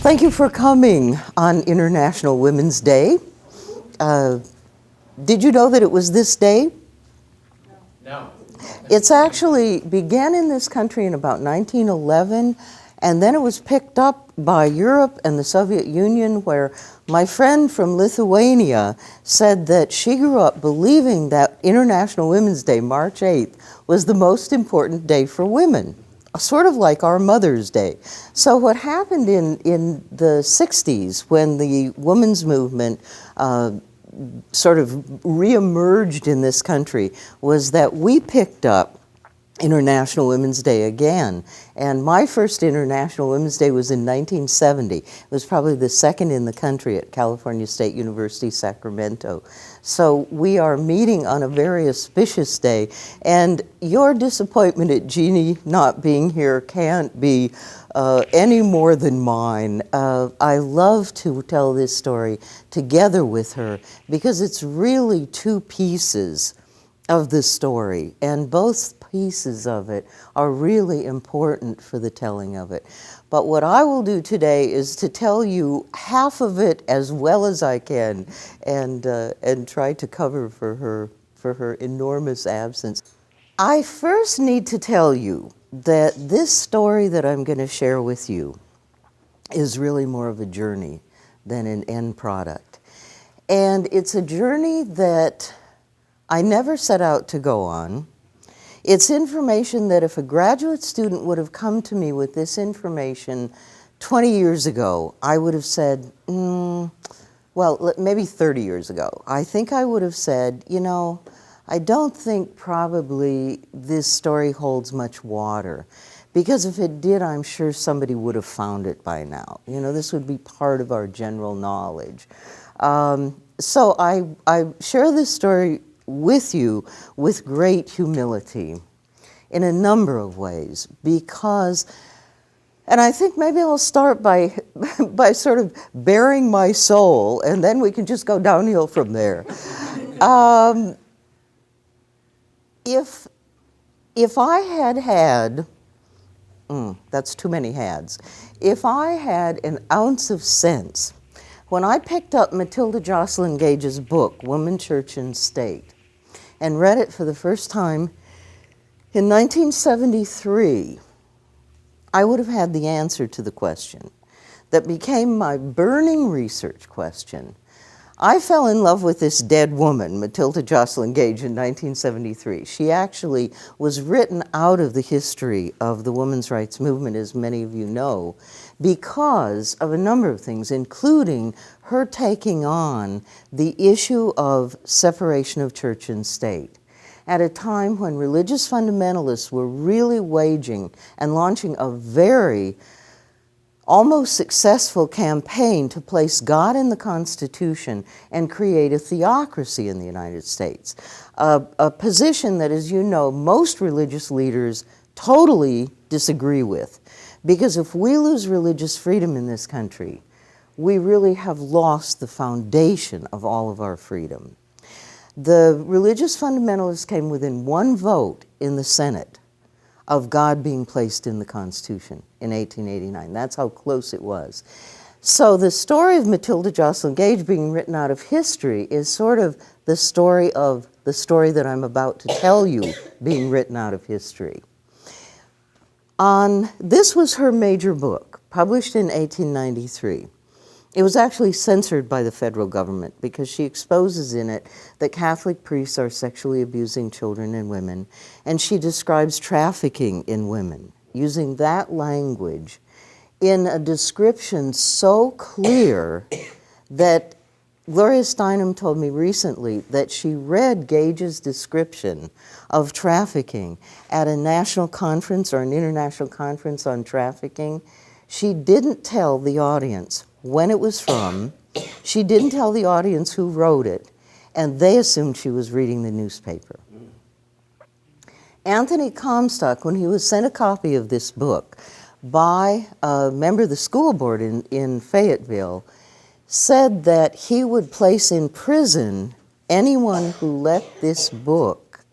Thank you for coming on International Women's Day. Did you know that it was this day? No. It's actually began in this country in about 1911, and then it was picked up by Europe and the Soviet Union, where my friend from Lithuania said that she grew up believing that International Women's Day, March 8th, was the most important day for women, sort of like our Mother's Day. So what happened in the 60s, when the women's movement sort of reemerged in this country, was that we picked up International Women's Day again. And my first International Women's Day was in 1970. It was probably the second in the country at California State University, Sacramento. So we are meeting on a very auspicious day. And your disappointment at Jeanne not being here can't be any more than mine. I love to tell this story together with her because it's really two pieces of the story, and both pieces of it are really important for the telling of it. But what I will do today is to tell you half of it as well as I can, and try to cover for her enormous absence. I first need to tell you that this story that I'm going to share with you is really more of a journey than an end product. And it's a journey that I never set out to go on. It's information that if a graduate student would have come to me with this information 20 years ago, I would have said, well, maybe 30 years ago, I think I would have said, you know, I don't think probably this story holds much water, because if it did, I'm sure somebody would have found it by now. You know, this would be part of our general knowledge. So I share this story with you with great humility in a number of ways, because, and I think maybe I'll start by sort of bearing my soul, and then we can just go downhill from there. If I had, that's too many hads. If I had an ounce of sense, when I picked up Matilda Joslyn Gage's book, Woman, Church, and State, and read it for the first time in 1973, I would have had the answer to the question that became my burning research question. I fell in love with this dead woman, Matilda Joslyn Gage, in 1973. She actually was written out of the history of the women's rights movement, as many of you know, because of a number of things, including her taking on the issue of separation of church and state at a time when religious fundamentalists were really waging and launching a very almost successful campaign to place God in the Constitution and create a theocracy in the United States, a position that, as you know, most religious leaders totally disagree with. Because if we lose religious freedom in this country, we really have lost the foundation of all of our freedom. The religious fundamentalists came within one vote in the Senate of God being placed in the Constitution in 1889. That's how close it was. So the story of Matilda Joslyn Gage being written out of history is sort of the story that I'm about to tell you being written out of history. This was her major book, published in 1893. It was actually censored by the federal government because she exposes in it that Catholic priests are sexually abusing children and women, and she describes trafficking in women, using that language in a description so clear that Gloria Steinem told me recently that she read Gage's description of trafficking at a national conference or an international conference on trafficking. She didn't tell the audience when it was from, she didn't tell the audience who wrote it, and they assumed she was reading the newspaper. Anthony Comstock, when he was sent a copy of this book by a member of the school board in Fayetteville, said that he would place in prison anyone who let this book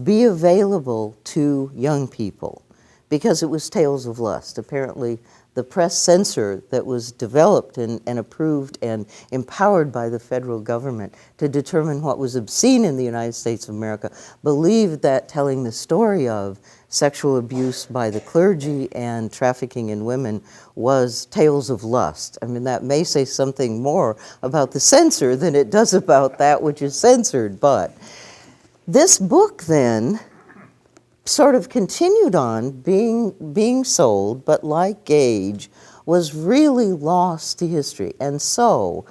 be available to young people, because it was tales of lust. Apparently, the press censor that was developed and approved and empowered by the federal government to determine what was obscene in the United States of America, believed that telling the story of sexual abuse by the clergy and trafficking in women was tales of lust. I mean, that may say something more about the censor than it does about that which is censored, but this book then sort of continued on being sold, but like Gage, was really lost to history. And so,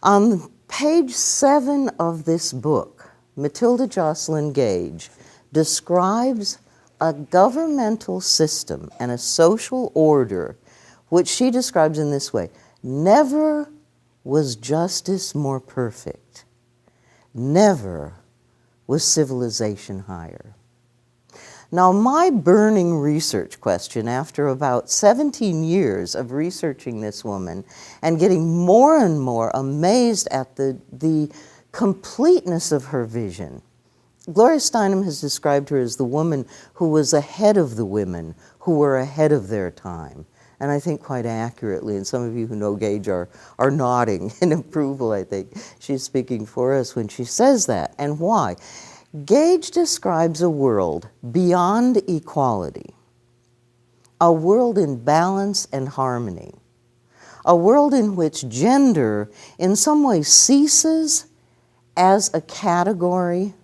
on page 7 of this book, Matilda Joslyn Gage describes a governmental system and a social order, which she describes in this way: never was justice more perfect. Never was civilization higher. Now, my burning research question after about 17 years of researching this woman and getting more and more amazed at the completeness of her vision. Gloria Steinem has described her as the woman who was ahead of the women who were ahead of their time. And I think quite accurately, and some of you who know Gage are nodding in approval, I think. She's speaking for us when she says that. And why? Gage describes a world beyond equality, a world in balance and harmony, a world in which gender in some way ceases as a category.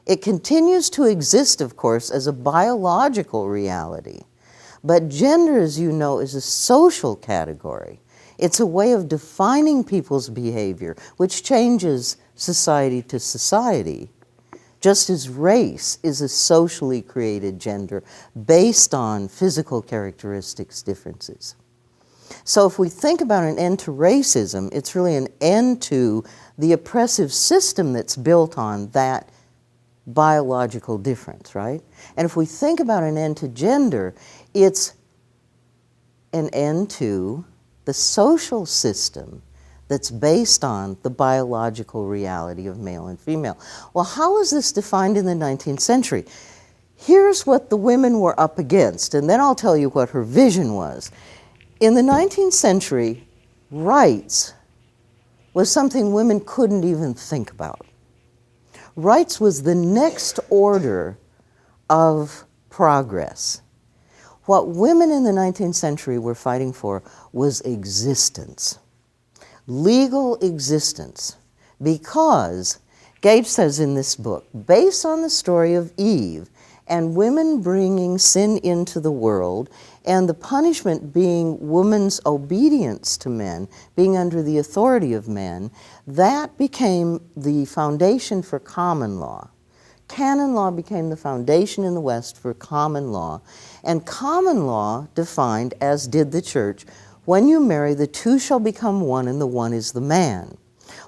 It continues to exist, of course, as a biological reality, but gender, as you know, is a social category. It's a way of defining people's behavior, which changes society to society. Just as race is a socially created gender based on physical characteristics differences. So if we think about an end to racism, it's really an end to the oppressive system that's built on that biological difference, right? And if we think about an end to gender, it's an end to the social system that's based on the biological reality of male and female. Well, how was this defined in the 19th century? Here's what the women were up against, and then I'll tell you what her vision was. In the 19th century, rights was something women couldn't even think about. Rights was the next order of progress. What women in the 19th century were fighting for was existence. Legal existence, because, Gage says in this book, based on the story of Eve and women bringing sin into the world and the punishment being woman's obedience to men, being under the authority of men, that became the foundation for common law. Canon law became the foundation in the West for common law, and common law defined, as did the church, when you marry, the two shall become one, and the one is the man.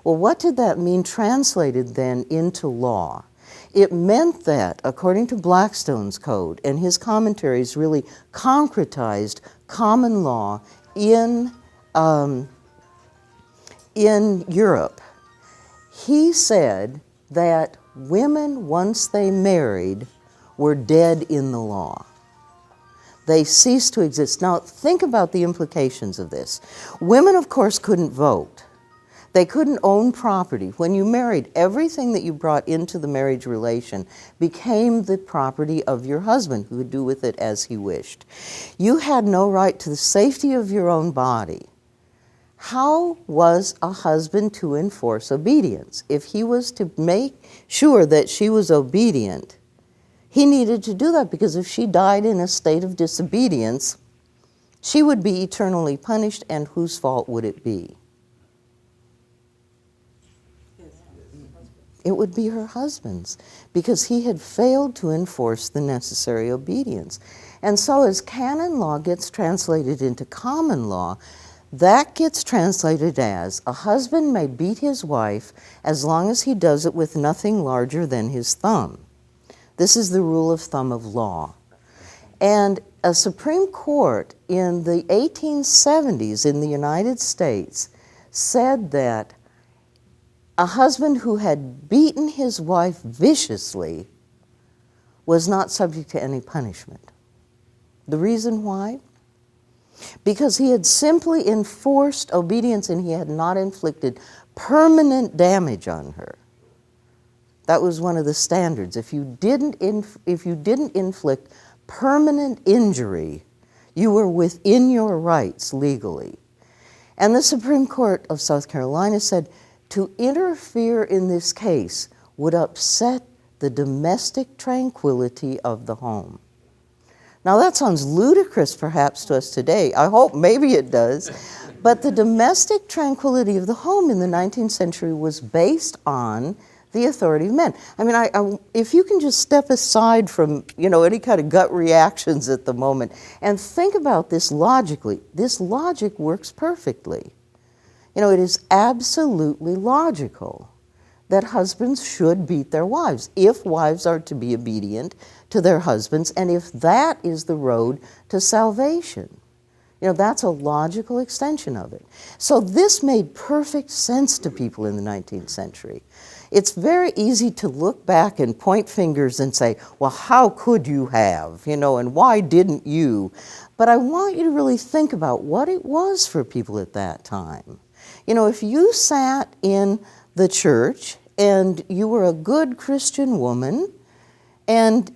Well, what did that mean translated then into law? It meant that, according to Blackstone's code, and his commentaries really concretized common law in Europe. He said that women, once they married, were dead in the law. They ceased to exist. Now, think about the implications of this. Women, of course, couldn't vote. They couldn't own property. When you married, everything that you brought into the marriage relation became the property of your husband, who could do with it as he wished. You had no right to the safety of your own body. How was a husband to enforce obedience? If he was to make sure that she was obedient, he needed to do that, because if she died in a state of disobedience, she would be eternally punished, and whose fault would it be? It would be her husband's, because he had failed to enforce the necessary obedience. And so as canon law gets translated into common law, that gets translated as a husband may beat his wife as long as he does it with nothing larger than his thumb. This is the rule of thumb of law. And a Supreme Court in the 1870s in the United States said that a husband who had beaten his wife viciously was not subject to any punishment. The reason why? because he had simply enforced obedience and he had not inflicted permanent damage on her. That was one of the standards. If you didn't inflict permanent injury, you were within your rights legally. And the Supreme Court of South Carolina said to interfere in this case would upset the domestic tranquility of the home. Now that sounds ludicrous perhaps to us today. I hope maybe it does. But the domestic tranquility of the home in the 19th century was based on the authority of men. I mean, if you can just step aside from, any kind of gut reactions at the moment and think about this logically, this logic works perfectly. It is absolutely logical that husbands should beat their wives if wives are to be obedient to their husbands and if that is the road to salvation. That's a logical extension of it. So this made perfect sense to people in the 19th century. It's very easy to look back and point fingers and say, well, how could you have, and why didn't you? But I want you to really think about what it was for people at that time. If you sat in the church and you were a good Christian woman and,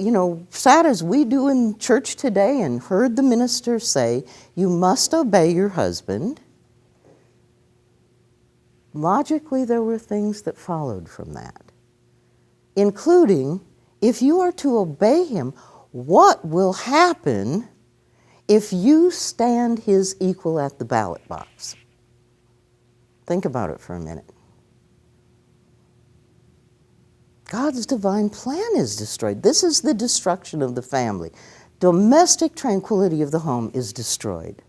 sat as we do in church today and heard the minister say, you must obey your husband, logically, there were things that followed from that, including, if you are to obey him, what will happen if you stand his equal at the ballot box? Think about it for a minute. God's divine plan is destroyed. This is the destruction of the family. Domestic tranquility of the home is destroyed.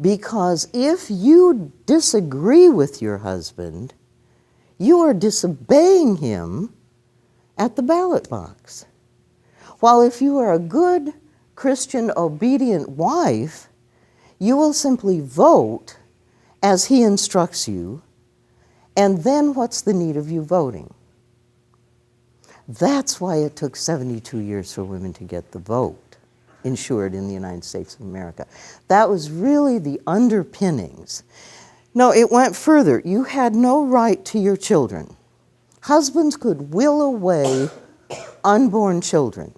Because if you disagree with your husband, you are disobeying him at the ballot box. While if you are a good Christian obedient wife, you will simply vote as he instructs you, and then what's the need of you voting? That's why it took 72 years for women to get the vote ensured in the United States of America. That was really the underpinnings. No, it went further. You had no right to your children. Husbands could will away unborn children.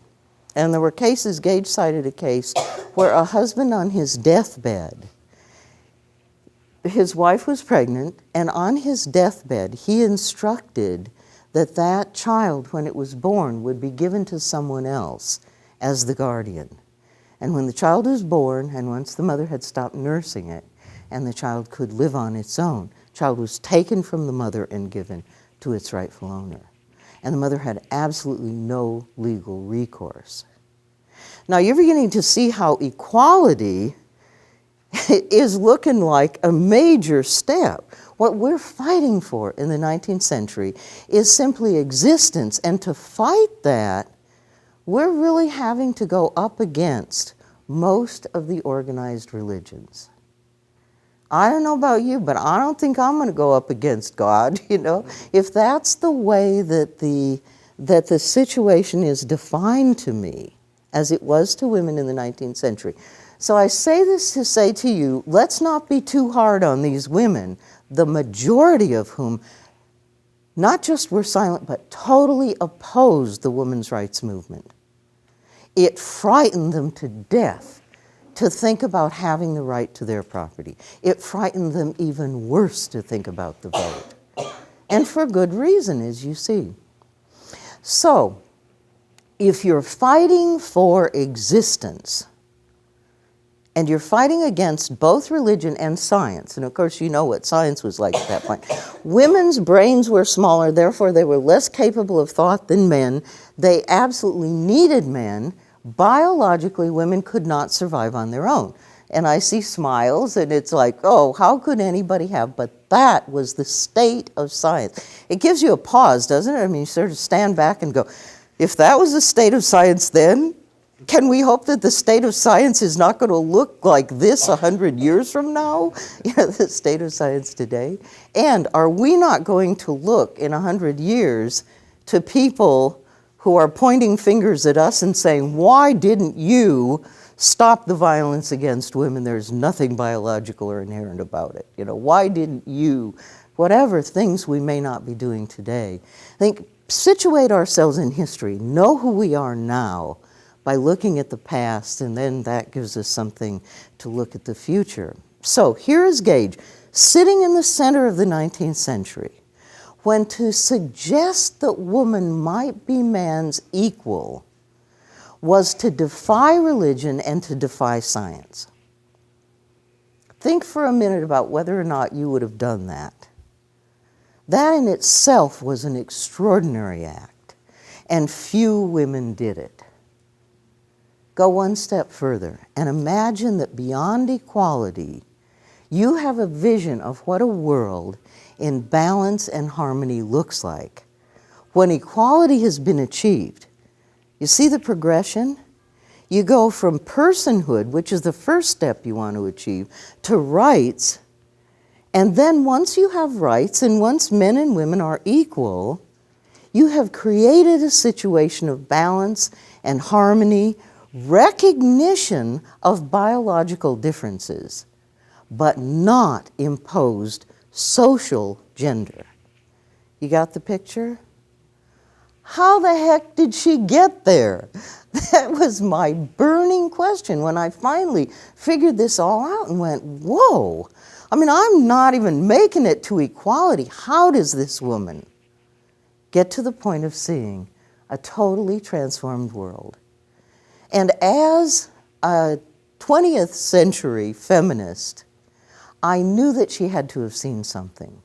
And there were cases, Gage cited a case, where a husband on his deathbed, his wife was pregnant, and on his deathbed, he instructed that that child, when it was born, would be given to someone else as the guardian. And when the child was born, and once the mother had stopped nursing it, and the child could live on its own, the child was taken from the mother and given to its rightful owner. And the mother had absolutely no legal recourse. Now you're beginning to see how equality is looking like a major step. What we're fighting for in the 19th century is simply existence, and to fight that, we're really having to go up against most of the organized religions. I don't know about you, but I don't think I'm going to go up against God, If that's the way that the situation is defined to me, as it was to women in the 19th century. So I say this to say to you, let's not be too hard on these women, the majority of whom not just were silent, but totally opposed the women's rights movement. It frightened them to death to think about having the right to their property. It frightened them even worse to think about the vote. And for good reason, as you see. So, if you're fighting for existence, and you're fighting against both religion and science, and of course you know what science was like at that point. Women's brains were smaller, therefore they were less capable of thought than men. They absolutely needed men. Biologically, women could not survive on their own. And I see smiles, and it's like, oh, how could anybody have? But that was the state of science. It gives you a pause, doesn't it? I mean, you sort of stand back and go, if that was the state of science then, can we hope that the state of science is not going to look like this 100 years from now? The state of science today. And are we not going to look in 100 years to people who are pointing fingers at us and saying, why didn't you stop the violence against women. There's nothing biological or inherent about it. You know, why didn't you, whatever things we may not be doing today. I think situate ourselves in history, know who we are now by looking at the past, and then that gives us something to look at the future. So here is Gage, sitting in the center of the 19th century, when to suggest that woman might be man's equal was to defy religion and to defy science. Think for a minute about whether or not you would have done that. That in itself was an extraordinary act, and few women did it. Go one step further and imagine that beyond equality, you have a vision of what a world in balance and harmony looks like. When equality has been achieved, you see the progression? You go from personhood, which is the first step you want to achieve, to rights. And then once you have rights, and once men and women are equal, you have created a situation of balance and harmony, recognition of biological differences, but not imposed social gender. You got the picture? How the heck did she get there? That was my burning question when I finally figured this all out and went, whoa. I mean, I'm not even making it to equality. How does this woman get to the point of seeing a totally transformed world? And as a 20th century feminist, I knew that she had to have seen something.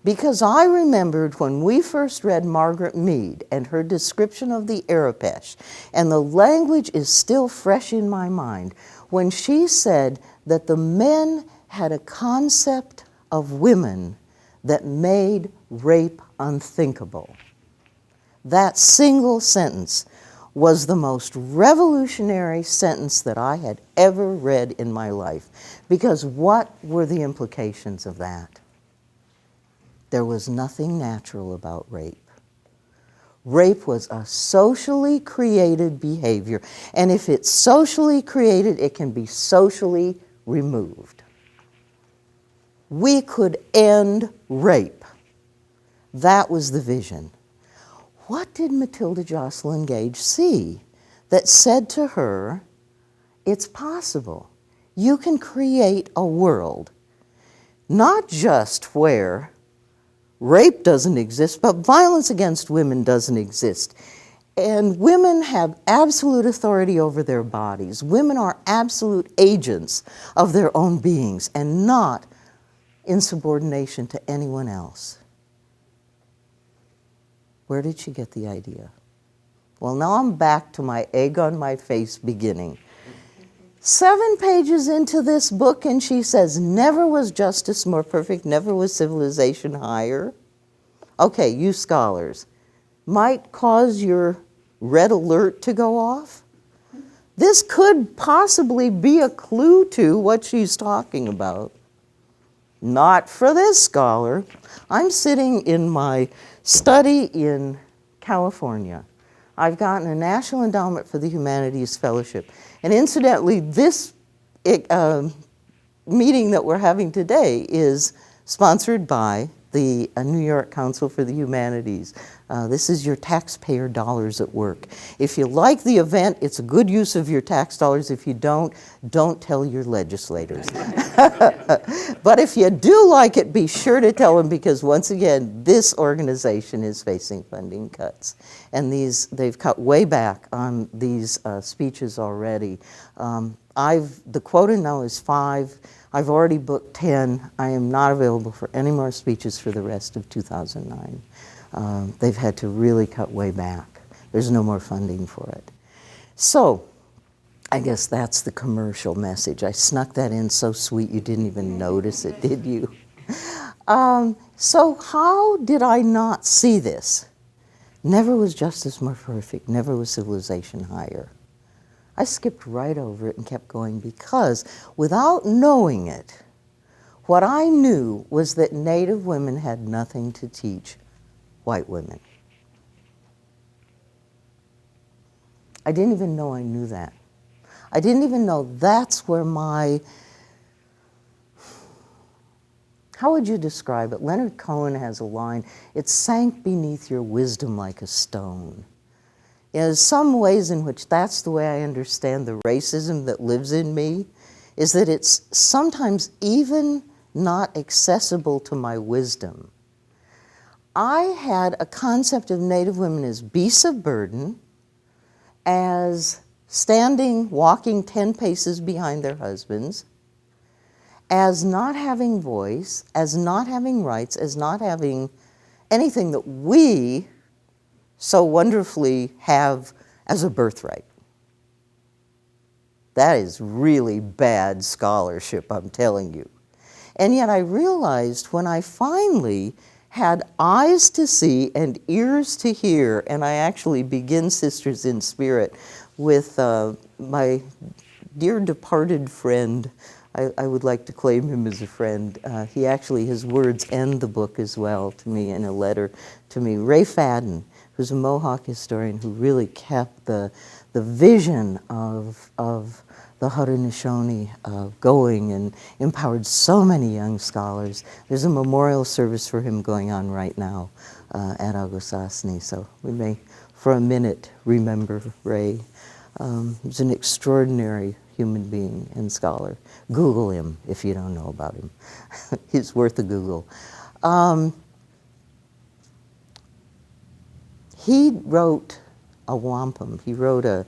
Because I remembered when we first read Margaret Mead and her description of the Iroquois, and the language is still fresh in my mind, when she said that the men had a concept of women that made rape unthinkable. That single sentence was the most revolutionary sentence that I had ever read in my life. Because what were the implications of that? There was nothing natural about rape. Rape was a socially created behavior, and if it's socially created, it can be socially removed. We could end rape. That was the vision. What did Matilda Joslyn Gage see that said to her, it's possible. You can create a world, not just where rape doesn't exist, but violence against women doesn't exist. And women have absolute authority over their bodies. Women are absolute agents of their own beings and not in subordination to anyone else. Where did she get the idea? Well, now I'm back to my egg on my face beginning. 7 pages into this book, and she says, never was justice more perfect, never was civilization higher. Okay, you scholars, might cause your red alert to go off. This could possibly be a clue to what she's talking about. Not for this scholar. I'm sitting in my study in California. I've gotten a National Endowment for the Humanities Fellowship. And incidentally, this meeting that we're having today is sponsored by the New York Council for the Humanities. This is your taxpayer dollars at work. If you like the event, it's a good use of your tax dollars. If you don't tell your legislators. But if you do like it, be sure to tell them, because once again, this organization is facing funding cuts. And they've cut way back on these speeches already. The quota now is 5. I've already booked 10. I am not available for any more speeches for the rest of 2009. They've had to really cut way back. There's no more funding for it. So, I guess that's the commercial message. I snuck that in so sweet you didn't even notice it, did you? So how did I not see this? Never was justice more perfect, never was civilization higher. I skipped right over it and kept going because without knowing it, what I knew was that Native women had nothing to teach white women. I didn't even know I knew that. I didn't even know that's where my, how would you describe it? Leonard Cohen has a line, "It sank beneath your wisdom like a stone." There's some ways in which that's the way I understand the racism that lives in me, is that it's sometimes even not accessible to my wisdom. I had a concept of Native women as beasts of burden, as standing, walking 10 paces behind their husbands, as not having voice, as not having rights, as not having anything that we so wonderfully have as a birthright. That is really bad scholarship, I'm telling you. And yet I realized when I finally had eyes to see and ears to hear, and I actually begin Sisters in Spirit with my dear departed friend. I would like to claim him as a friend. He actually, his words end the book as well to me in a letter to me. Ray Fadden, who's a Mohawk historian who really kept the vision of the Haudenosaunee going and empowered so many young scholars. There's a memorial service for him going on right now at Onondaga, so we may, for a minute, remember Ray. He's an extraordinary human being and scholar. Google him if you don't know about him. He's worth a Google. He wrote a wampum. He wrote a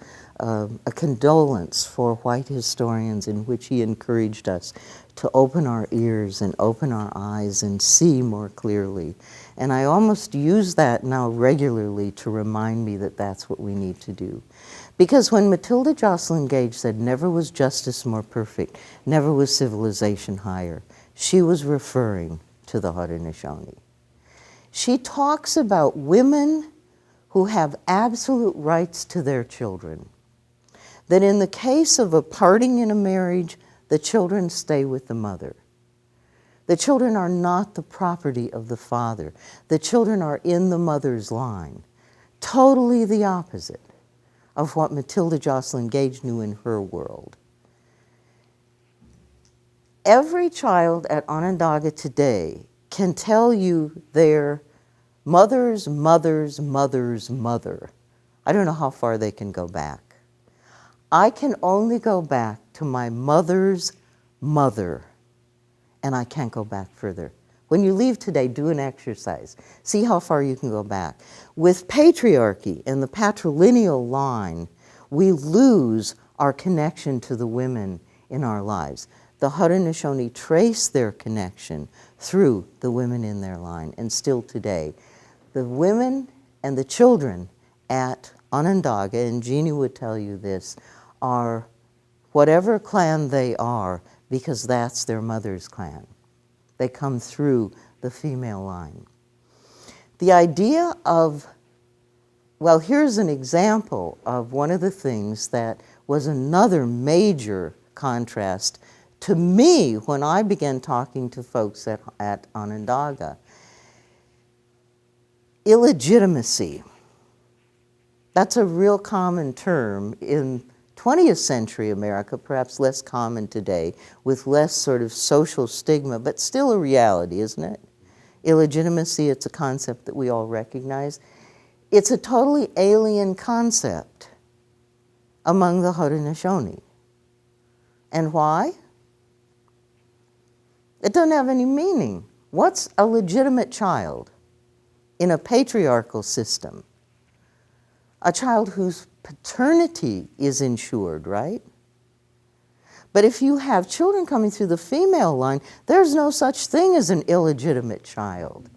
condolence for white historians in which he encouraged us to open our ears and open our eyes and see more clearly. And I almost use that now regularly to remind me that that's what we need to do. Because when Matilda Joslyn Gage said, "Never was justice more perfect, never was civilization higher," she was referring to the Haudenosaunee. She talks about women who have absolute rights to their children. That in the case of a parting in a marriage, the children stay with the mother. The children are not the property of the father. The children are in the mother's line. Totally the opposite of what Matilda Joslyn Gage knew in her world. Every child at Onondaga today can tell you their mother's mother's mother's mother. I don't know how far they can go back. I can only go back to my mother's mother, and I can't go back further. When you leave today, do an exercise. See how far you can go back. With patriarchy and the patrilineal line, we lose our connection to the women in our lives. The Haudenosaunee trace their connection through the women in their line, and still today. The women and the children at Onondaga, and Jeanne would tell you this, are whatever clan they are, because that's their mother's clan. They come through the female line. The idea of, well, here's an example of one of the things that was another major contrast to me when I began talking to folks at Onondaga. Illegitimacy. That's a real common term in 20th century America, perhaps less common today, with less sort of social stigma, but still a reality, isn't it? Illegitimacy, it's a concept that we all recognize. It's a totally alien concept among the Haudenosaunee. And why? It doesn't have any meaning. What's a legitimate child in a patriarchal system? A child whose paternity is ensured, right? But if you have children coming through the female line, there's no such thing as an illegitimate child.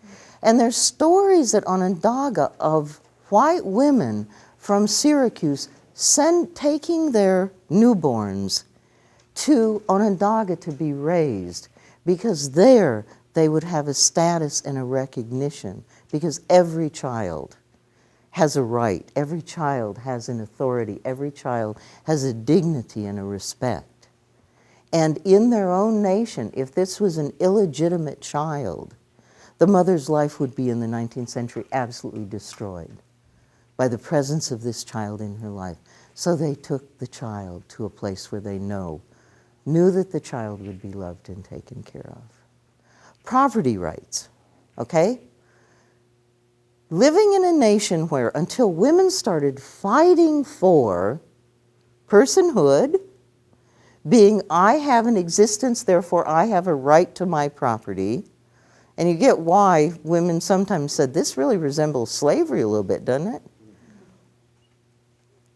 And there's stories at Onondaga of white women from Syracuse taking their newborns to Onondaga to be raised, because there they would have a status and a recognition, because every child has a right, every child has an authority, every child has a dignity and a respect. And in their own nation, if this was an illegitimate child, the mother's life would be in the 19th century absolutely destroyed by the presence of this child in her life. So they took the child to a place where they knew that the child would be loved and taken care of. Property rights, okay? Living in a nation where until women started fighting for personhood, being I have an existence, therefore I have a right to my property, and you get why women sometimes said, this really resembles slavery a little bit, doesn't it?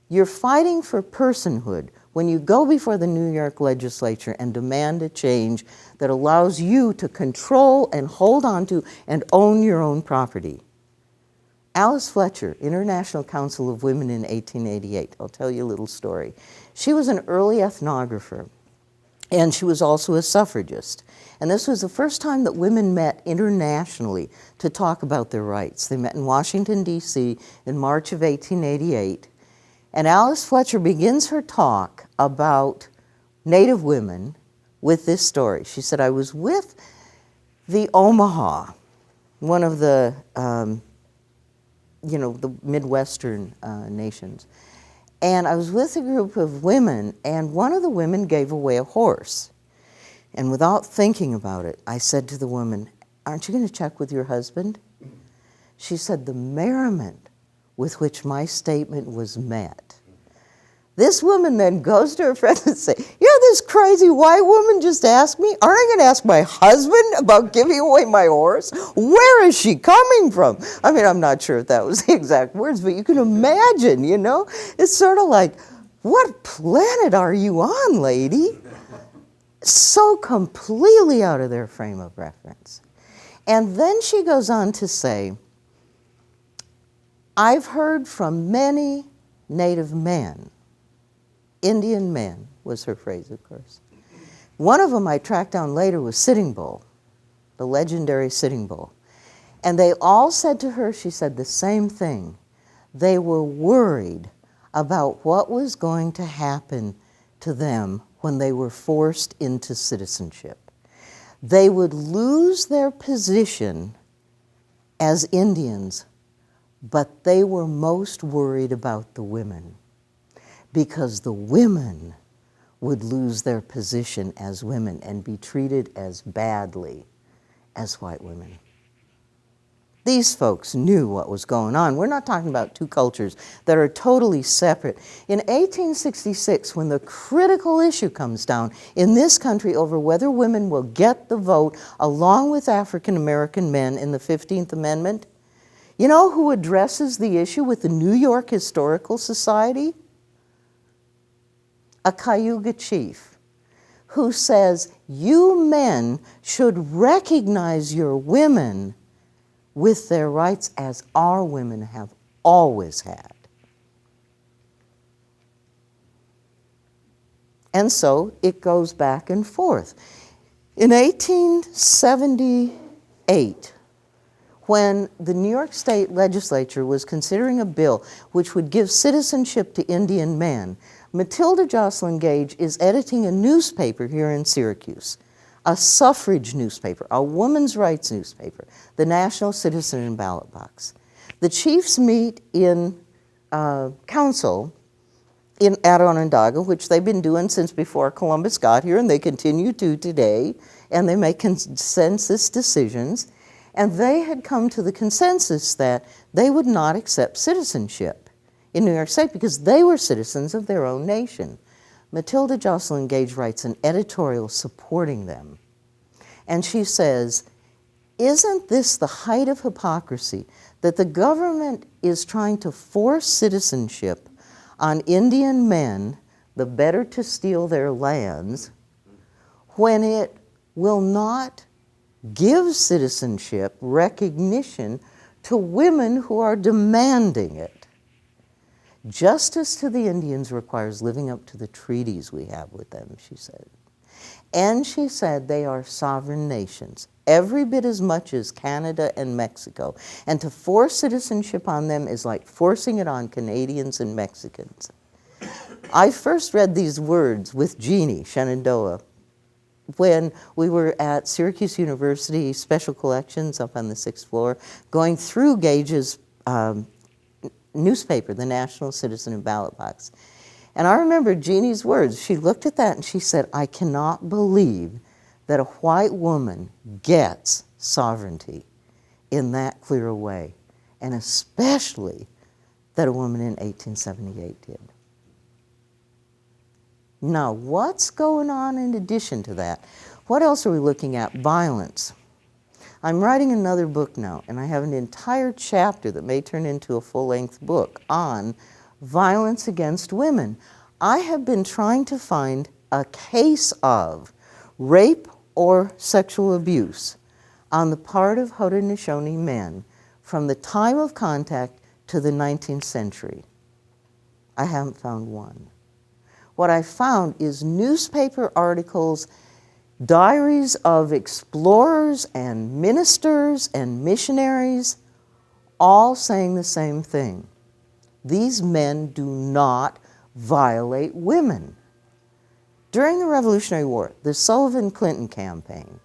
You're fighting for personhood when you go before the New York legislature and demand a change that allows you to control and hold on to and own your own property. Alice Fletcher, International Council of Women in 1888. I'll tell you a little story. She was an early ethnographer, and she was also a suffragist. And this was the first time that women met internationally to talk about their rights. They met in Washington, D.C. in March of 1888. And Alice Fletcher begins her talk about Native women with this story. She said, I was with the Omaha, one of the, the Midwestern nations. And I was with a group of women, and one of the women gave away a horse. And without thinking about it, I said to the woman, aren't you going to check with your husband? She said, the merriment with which my statement was met. This woman then goes to her friend and says, this crazy white woman just asked me, aren't I going to ask my husband about giving away my horse? Where is she coming from? I mean, I'm not sure if that was the exact words, but you can imagine, It's sort of like, what planet are you on, lady? So completely out of their frame of reference. And then she goes on to say, I've heard from many Native men, Indian men was her phrase, of course. One of them I tracked down later was Sitting Bull, the legendary Sitting Bull. And they all said to her, she said the same thing. They were worried about what was going to happen to them when they were forced into citizenship. They would lose their position as Indians, but they were most worried about the women, because the women would lose their position as women and be treated as badly as white women. These folks knew what was going on. We're not talking about two cultures that are totally separate. In 1866, when the critical issue comes down in this country over whether women will get the vote along with African American men in the 15th Amendment, you know who addresses the issue with the New York Historical Society? A Cayuga chief who says, you men should recognize your women with their rights as our women have always had. And so it goes back and forth. In 1878, when the New York State Legislature was considering a bill which would give citizenship to Indian men, Matilda Joslyn Gage is editing a newspaper here in Syracuse, a suffrage newspaper, a women's rights newspaper, the National Citizen and Ballot Box. The chiefs meet in council at Onondaga, which they've been doing since before Columbus got here, and they continue to today, and they make consensus decisions. And they had come to the consensus that they would not accept citizenship in New York State because they were citizens of their own nation. Matilda Joslyn Gage writes an editorial supporting them. And she says, isn't this the height of hypocrisy that the government is trying to force citizenship on Indian men, the better to steal their lands, when it will not give citizenship recognition to women who are demanding it? Justice to the Indians requires living up to the treaties we have with them, she said. And she said they are sovereign nations, every bit as much as Canada and Mexico. And to force citizenship on them is like forcing it on Canadians and Mexicans. I first read these words with Jeanne Shenandoah when we were at Syracuse University Special Collections up on the 6th floor, going through Gage's newspaper, the National Citizen and Ballot Box. And I remember Jeannie's words. She looked at that and she said, I cannot believe that a white woman gets sovereignty in that clear a way, and especially that a woman in 1878 did. Now, what's going on in addition to that? What else are we looking at? Violence. I'm writing another book now, and I have an entire chapter that may turn into a full-length book on violence against women. I have been trying to find a case of rape or sexual abuse on the part of Haudenosaunee men from the time of contact to the 19th century. I haven't found one. What I found is newspaper articles, diaries of explorers and ministers and missionaries, all saying the same thing. These men do not violate women. During the Revolutionary War, the Sullivan-Clinton campaign,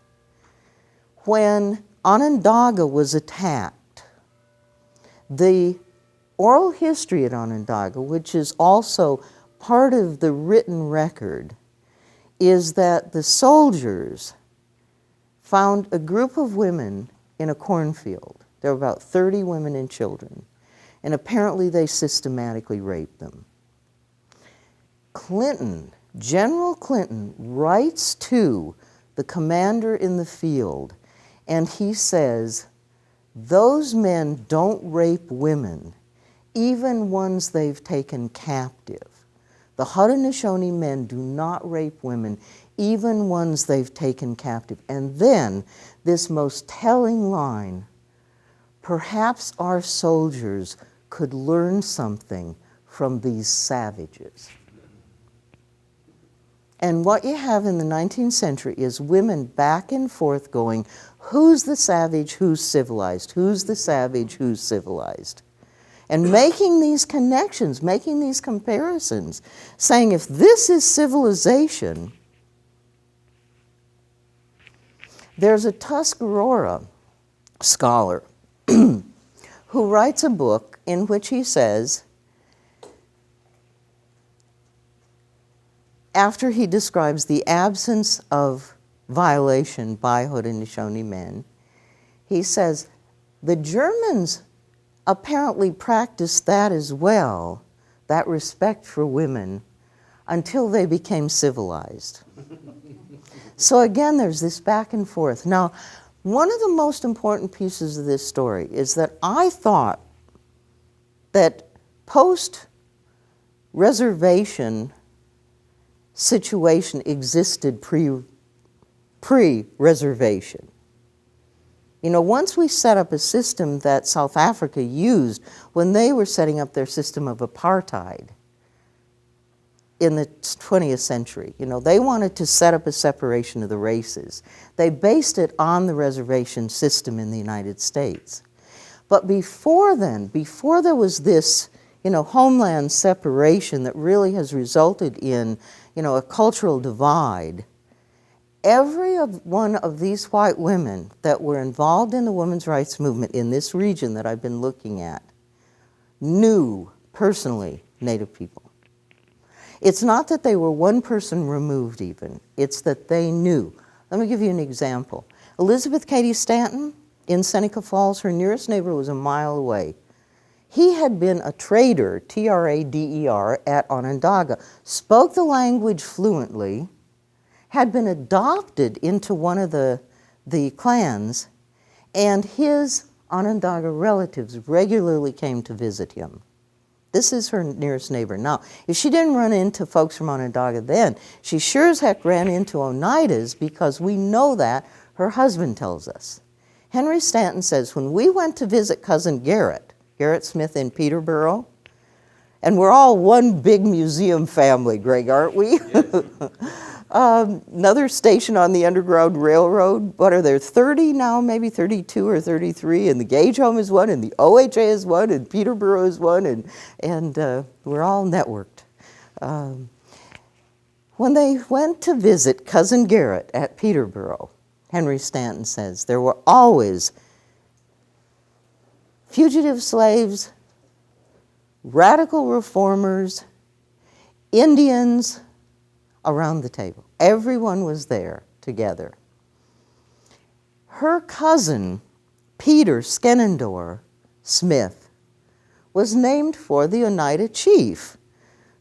when Onondaga was attacked, the oral history at Onondaga, which is also part of the written record, is that the soldiers found a group of women in a cornfield. There were about 30 women and children, and apparently they systematically raped them. Clinton, General Clinton, writes to the commander in the field, and he says, those men don't rape women, even ones they've taken captive. The Haudenosaunee men do not rape women, even ones they've taken captive. And then this most telling line, perhaps our soldiers could learn something from these savages. And what you have in the 19th century is women back and forth going, who's the savage, who's civilized? Who's the savage, who's civilized? And making these connections, making these comparisons, saying if this is civilization, there's a Tuscarora scholar who writes a book in which he says, after he describes the absence of violation by Haudenosaunee men, he says, the Germans apparently practiced that as well, that respect for women, until they became civilized. So again, there's this back and forth. Now, one of the most important pieces of this story is that I thought that post-reservation situation existed pre-reservation. You know, once we set up a system that South Africa used when they were setting up their system of apartheid in the 20th century, you know, they wanted to set up a separation of the races. They based it on the reservation system in the United States. But before then, before there was this, you know, homeland separation that really has resulted in, you know, a cultural divide, every one of these white women that were involved in the women's rights movement in this region that I've been looking at knew personally Native people. It's not that they were one person removed even, it's that they knew. Let me give you an example. Elizabeth Cady Stanton in Seneca Falls, her nearest neighbor was a mile away. He had been a trader, T-R-A-D-E-R, at Onondaga, spoke the language fluently, had been adopted into one of the clans, and his Onondaga relatives regularly came to visit him. This is her nearest neighbor. Now, if she didn't run into folks from Onondaga then, she sure as heck ran into Oneidas, because we know that, her husband tells us. Henry Stanton says, when we went to visit cousin Garrett Smith in Peterborough, and we're all one big museum family, Greg, aren't we? Yes. Another station on the Underground Railroad, what are there, 30 now, maybe 32 or 33, and the Gage home is one, and the OHA is one, and Peterborough is one, and we're all networked. When they went to visit cousin Garrett at Peterborough, Henry Stanton says, there were always fugitive slaves, radical reformers, Indians around the table. Everyone was there together. Her cousin, Peter Shenandoah Smith, was named for the Oneida chief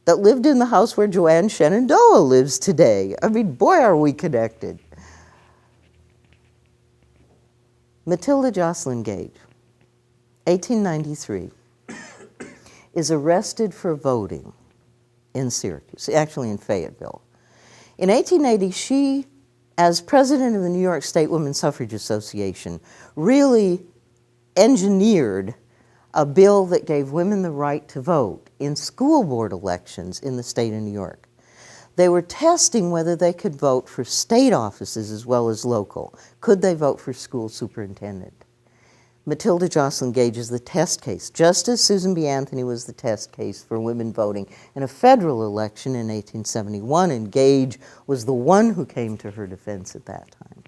that lived in the house where Jeanne Shenandoah lives today. I mean, boy, are we connected. Matilda Joslyn Gage, 1893, is arrested for voting in Syracuse, actually in Fayetteville. In 1880, she, as president of the New York State Women's Suffrage Association, really engineered a bill that gave women the right to vote in school board elections in the state of New York. They were testing whether they could vote for state offices as well as local. Could they vote for school superintendent? Matilda Joslyn Gage is the test case, just as Susan B. Anthony was the test case for women voting in a federal election in 1871, and Gage was the one who came to her defense at that time.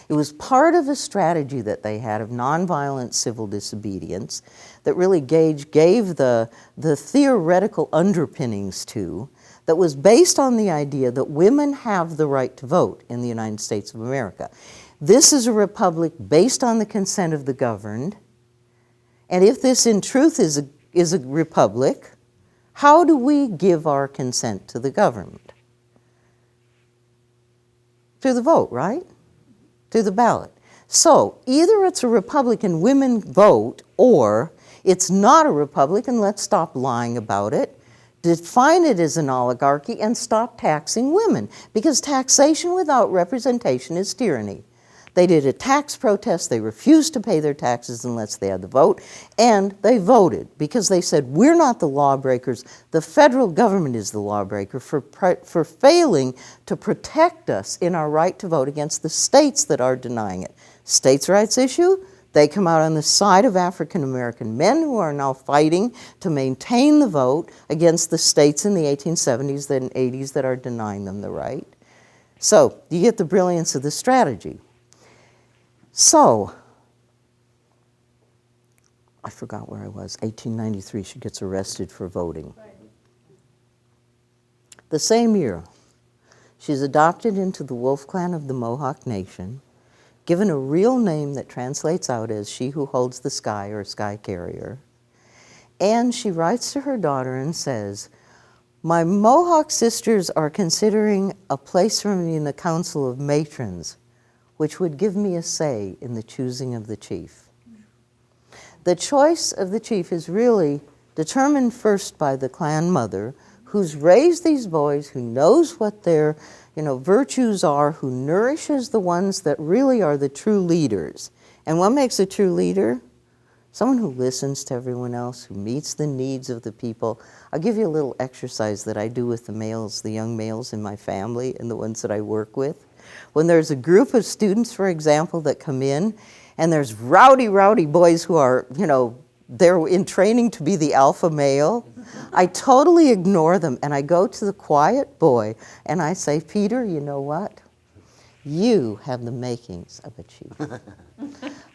It was part of a strategy that they had of nonviolent civil disobedience that really Gage gave the theoretical underpinnings to, that was based on the idea that women have the right to vote in the United States of America. This is a republic based on the consent of the governed, and if this in truth is a republic, how do we give our consent to the government? Through the vote, right? Through the ballot. So either it's a republic and women vote, or it's not a republic and let's stop lying about it, define it as an oligarchy, and stop taxing women, because taxation without representation is tyranny. They did a tax protest, they refused to pay their taxes unless they had the vote, and they voted because they said, we're not the lawbreakers, the federal government is the lawbreaker for failing to protect us in our right to vote against the states that are denying it. States' rights issue, they come out on the side of African American men who are now fighting to maintain the vote against the states in the 1870s and 80s that are denying them the right. So you get the brilliance of the strategy. So, I forgot where I was, 1893, she gets arrested for voting. Right. The same year, she's adopted into the Wolf Clan of the Mohawk Nation, given a real name that translates out as she who holds the sky or sky carrier, and she writes to her daughter and says, my Mohawk sisters are considering a place for me in the Council of Matrons, which would give me a say in the choosing of the chief. The choice of the chief is really determined first by the clan mother, who's raised these boys, who knows what their virtues are, who nourishes the ones that really are the true leaders. And what makes a true leader? Someone who listens to everyone else, who meets the needs of the people. I'll give you a little exercise that I do with the males, the young males in my family and the ones that I work with. When there's a group of students, for example, that come in, and there's rowdy boys who are, they're in training to be the alpha male, I totally ignore them, and I go to the quiet boy, and I say, Peter, you know what? You have the makings of a chief.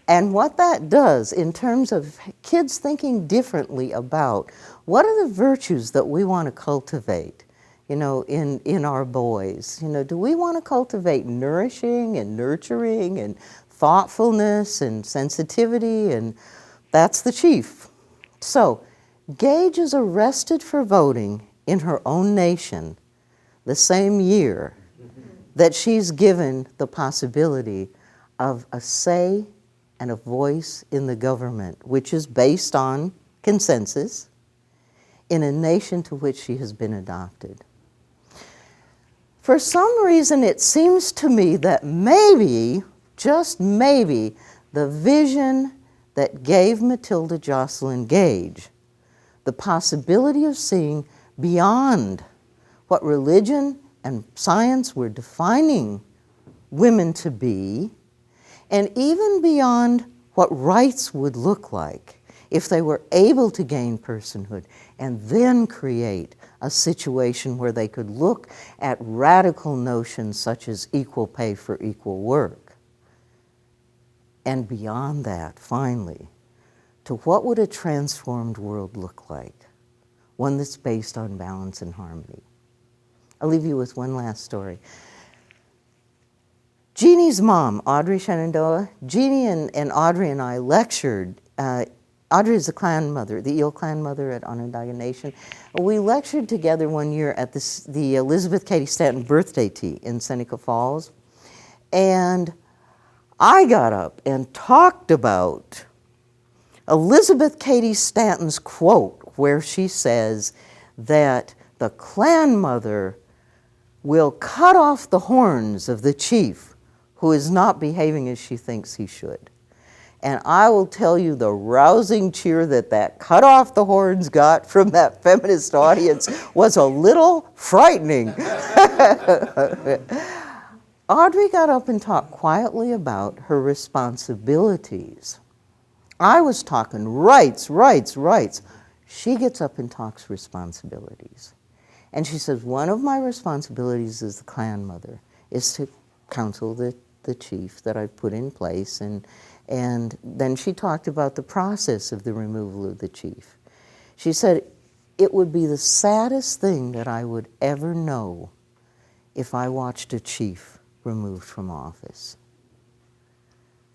And what that does in terms of kids thinking differently about what are the virtues that we want to cultivate, in our boys. Do we want to cultivate nourishing and nurturing and thoughtfulness and sensitivity? And that's the chief. So Gage is arrested for voting in her own nation the same year that she's given the possibility of a say and a voice in the government, which is based on consensus in a nation to which she has been adopted. For some reason, it seems to me that maybe, just maybe, the vision that gave Matilda Joslyn Gage the possibility of seeing beyond what religion and science were defining women to be, and even beyond what rights would look like if they were able to gain personhood and then create a situation where they could look at radical notions such as equal pay for equal work. And beyond that, finally, to what would a transformed world look like? One that's based on balance and harmony. I'll leave you with one last story. Jeannie's mom, Audrey Shenandoah, Jeannie and Audrey and I lectured. Audrey is the clan mother, the Eel Clan mother at Onondaga Nation. We lectured together one year at the Elizabeth Cady Stanton birthday tea in Seneca Falls. And I got up and talked about Elizabeth Cady Stanton's quote where she says that the clan mother will cut off the horns of the chief who is not behaving as she thinks he should. And I will tell you the rousing cheer that cut off the horns got from that feminist audience was a little frightening. Audrey got up and talked quietly about her responsibilities. I was talking rights, rights, rights. She gets up and talks responsibilities. And she says, one of my responsibilities as the clan mother is to counsel the chief that I've put in place. And then she talked about the process of the removal of the chief. She said, it would be the saddest thing that I would ever know if I watched a chief removed from office.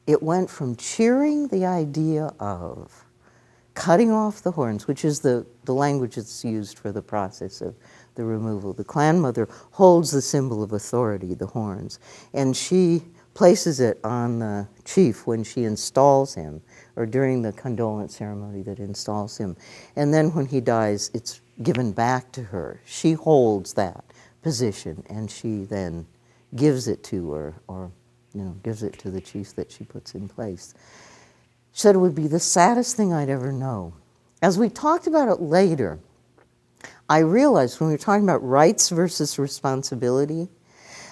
It went from cheering the idea of cutting off the horns, which is the language that's used for the process of the removal. The clan mother holds the symbol of authority, the horns, and she places it on the chief when she installs him, or during the condolence ceremony that installs him. And then when he dies, it's given back to her. She holds that position, and she then gives it to her, or gives it to the chief that she puts in place. She said it would be the saddest thing I'd ever know. As we talked about it later, I realized when we were talking about rights versus responsibility,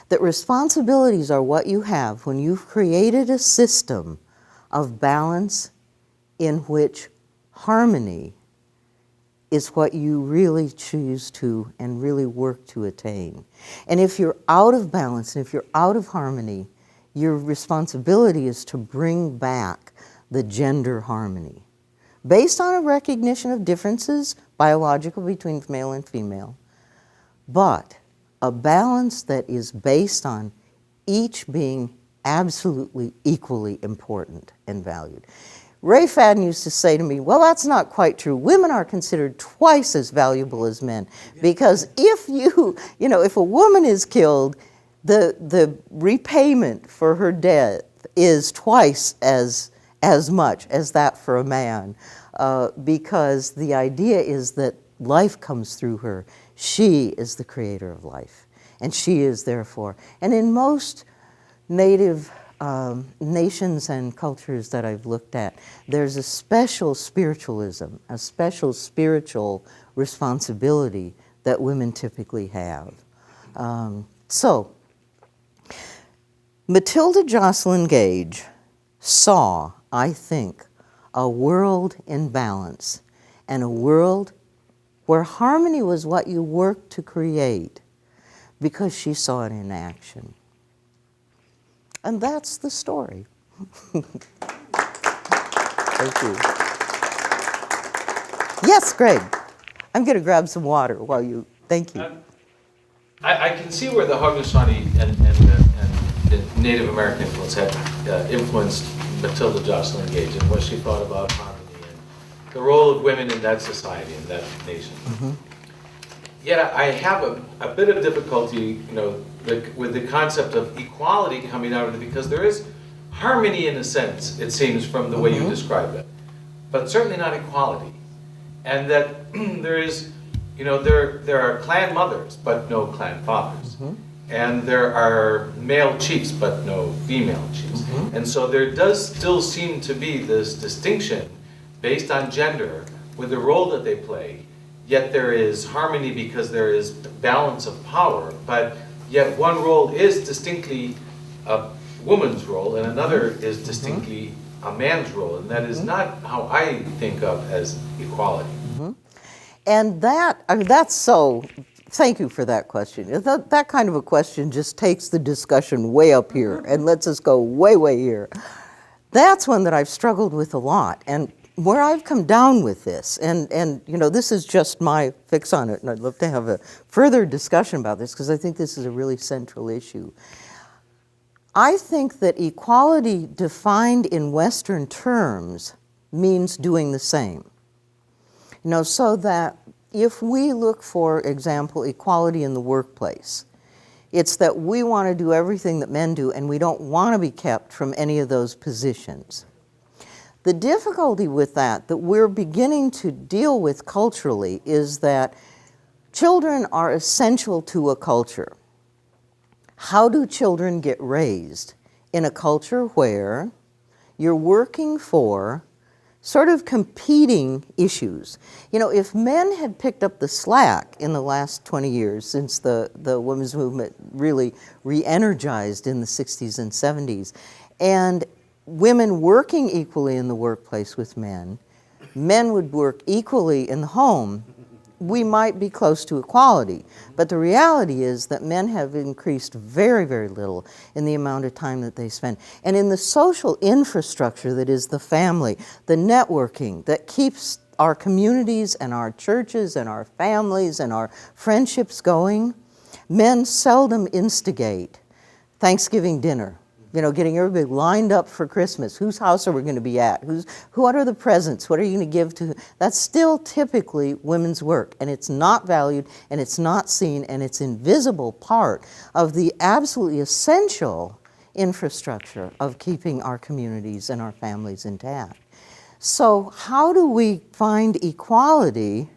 that responsibilities are what you have when you've created a system of balance in which harmony is what you really choose to and really work to attain. And if you're out of balance, and if you're out of harmony, your responsibility is to bring back the gender harmony, based on a recognition of differences, biological, between male and female, but a balance that is based on each being absolutely equally important and valued. Ray Fadden used to say to me, well, that's not quite true. Women are considered twice as valuable as men, because if if a woman is killed, the repayment for her death is twice as much as that for a man, because the idea is that life comes through her. She is the creator of life, and she is therefore. And in most Native nations and cultures that I've looked at, there's a special spiritualism, a special spiritual responsibility that women typically have. So, Matilda Joslyn Gage saw, I think, a world in balance, and a world where harmony was what you worked to create, because she saw it in action. And that's the story. Thank you. Yes, Greg. I'm going to grab some water while you, thank you. I can see where the Haudenosaunee and the Native American influence had influenced Matilda Joslyn Gage and what she thought about harmony and the role of women in that society, in that nation. Mm-hmm. Yet I have a bit of difficulty, with the concept of equality coming out of it, because there is harmony in a sense, it seems, from the way you describe it, but certainly not equality. And that there is, there are clan mothers, but no clan fathers. Mm-hmm. And there are male chiefs, but no female chiefs. Mm-hmm. And so there does still seem to be this distinction based on gender with the role that they play. Yet there is harmony because there is balance of power, but yet one role is distinctly a woman's role and another is distinctly a man's role, and that is not how I think of as equality. Mm-hmm. And that's so, thank you for that question. That kind of a question just takes the discussion way up here and lets us go way, way here. That's one that I've struggled with a lot. And where I've come down with this, and you know, this is just my fix on it, and I'd love to have a further discussion about this because I think this is a really central issue. I think that equality defined in Western terms means doing the same. You know, so that if we look, for example, equality in the workplace, it's that we want to do everything that men do and we don't want to be kept from any of those positions. The difficulty with that we're beginning to deal with culturally is that children are essential to a culture. How do children get raised in a culture where you're working for sort of competing issues? You know, if men had picked up the slack in the last 20 years since the women's movement really re-energized in the 60s and 70s, and women working equally in the workplace with men would work equally in the home, we might be close to equality. But the reality is that men have increased very, very little in the amount of time that they spend. And in the social infrastructure that is the family, the networking that keeps our communities and our churches and our families and our friendships going, men seldom instigate Thanksgiving dinner. You know, getting everybody lined up for Christmas. Whose house are we going to be at? What are the presents? What are you going to give to? That's still typically women's work, and it's not valued, and it's not seen, and it's an invisible part of the absolutely essential infrastructure of keeping our communities and our families intact. So how do we find equality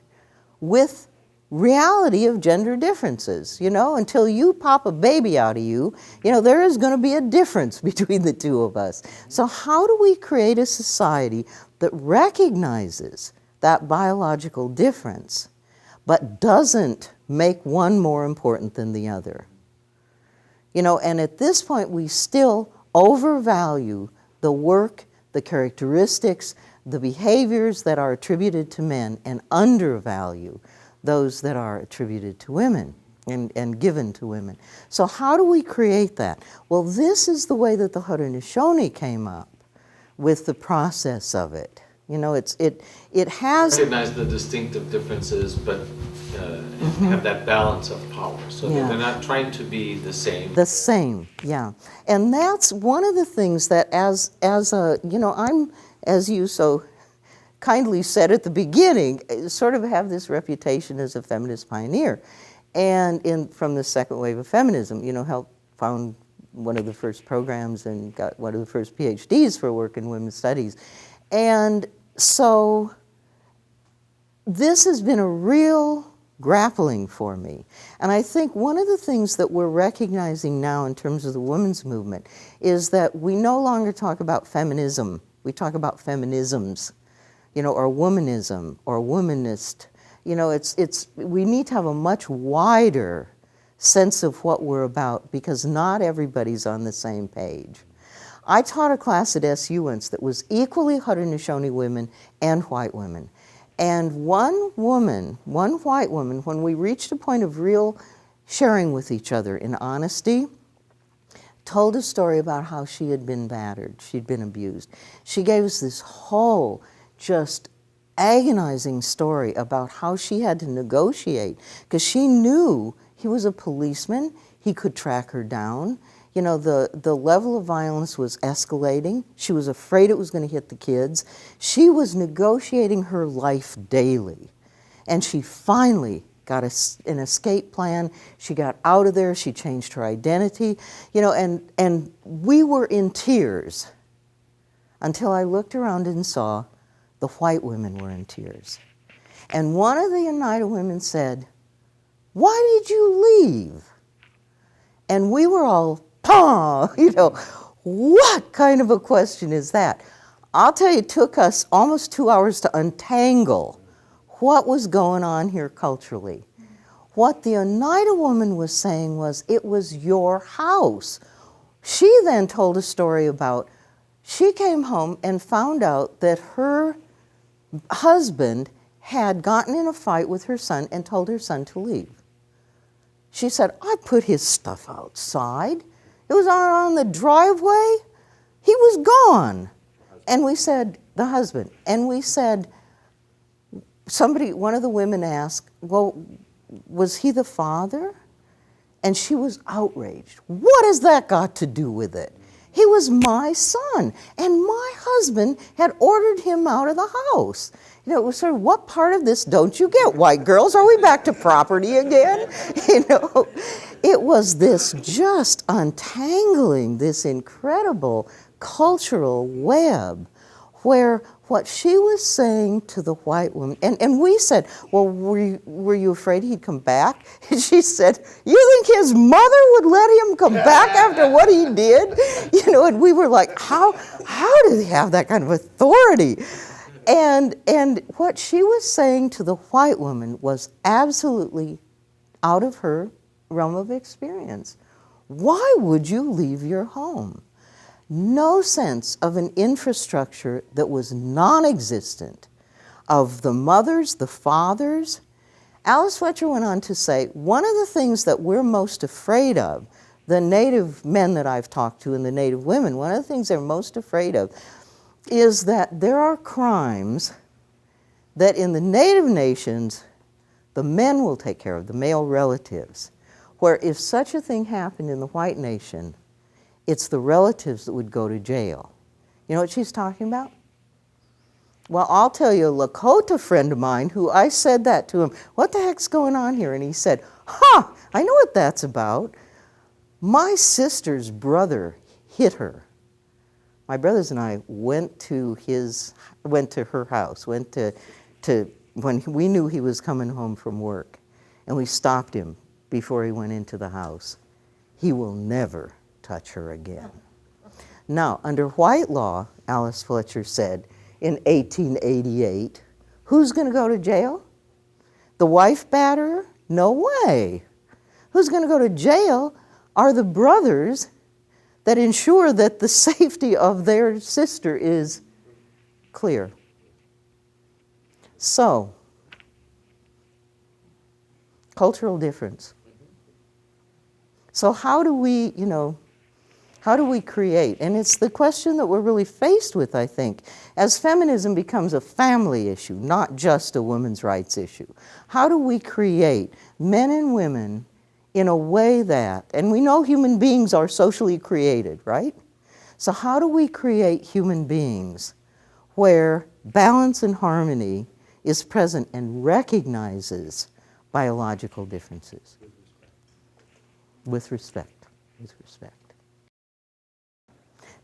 with reality of gender differences? You know, until you pop a baby out of you, you know, there is going to be a difference between the two of us. So how do we create a society that recognizes that biological difference, but doesn't make one more important than the other? You know, and at this point, we still overvalue the work, the characteristics, the behaviors that are attributed to men, and undervalue those that are attributed to women and given to women. So how do we create that? Well, this is the way that the Haudenosaunee came up with the process of it. You know, it has... Recognize the distinctive differences, but have that balance of power. So that they're not trying to be the same. The same, yeah. And that's one of the things that as a, you know, I'm, as you so kindly said at the beginning, sort of have this reputation as a feminist pioneer. And from the second wave of feminism, you know, helped found one of the first programs and got one of the first PhDs for work in women's studies. And so this has been a real grappling for me. And I think one of the things that we're recognizing now in terms of the women's movement is that we no longer talk about feminism, we talk about feminisms. You know, or womanism, or womanist. You know, we need to have a much wider sense of what we're about because not everybody's on the same page. I taught a class at SU once that was equally Haudenosaunee women and white women. And one white woman, when we reached a point of real sharing with each other in honesty, told a story about how she had been battered, she'd been abused. She gave us this whole just agonizing story about how she had to negotiate because she knew he was a policeman, he could track her down. You know, the level of violence was escalating. She was afraid it was going to hit the kids. She was negotiating her life daily. And she finally got an escape plan. She got out of there. She changed her identity. You know, and we were in tears until I looked around and saw the white women were in tears. And one of the Oneida women said, "Why did you leave?" And we were all, you know, what kind of a question is that? I'll tell you, it took us almost 2 hours to untangle what was going on here culturally. What the Oneida woman was saying was, it was your house. She then told a story about, she came home and found out that her husband had gotten in a fight with her son and told her son to leave. She said, "I put his stuff outside. It was on the driveway. He was gone." And we said, the husband, and we said, one of the women asked, well, was he the father? And she was outraged. What has that got to do with it? He was my son, and my husband had ordered him out of the house. You know, it was sort of, what part of this don't you get, white girls? Are we back to property again? You know, it was this just untangling this incredible cultural web where what she was saying to the white woman, and we said, well, were you afraid he'd come back? And she said, you think his mother would let him come back after what he did? You know, and we were like, how do they have that kind of authority? And what she was saying to the white woman was absolutely out of her realm of experience. Why would you leave your home? No sense of an infrastructure that was non-existent, of the mothers, the fathers. Alice Fletcher went on to say, one of the things that we're most afraid of, the Native men that I've talked to and the Native women, one of the things they're most afraid of is that there are crimes that in the Native nations, the men will take care of, the male relatives, where if such a thing happened in the white nation, it's the relatives that would go to jail. You know what she's talking about? Well, I'll tell you, a Lakota friend of mine, who I said that to him, what the heck's going on here? And he said, I know what that's about. My sister's brother hit her. My brothers and I went to her house, went to when we knew he was coming home from work, and we stopped him before he went into the house. He will never touch her again. Now, under white law, Alice Fletcher said in 1888, who's going to go to jail? The wife batterer? No way. Who's going to go to jail are the brothers that ensure that the safety of their sister is clear. So, cultural difference. So how do we, how do we create? And it's the question that we're really faced with, I think, as feminism becomes a family issue, not just a women's rights issue. How do we create men and women in a way that, and we know human beings are socially created, right? So how do we create human beings where balance and harmony is present and recognizes biological differences? With respect, with respect.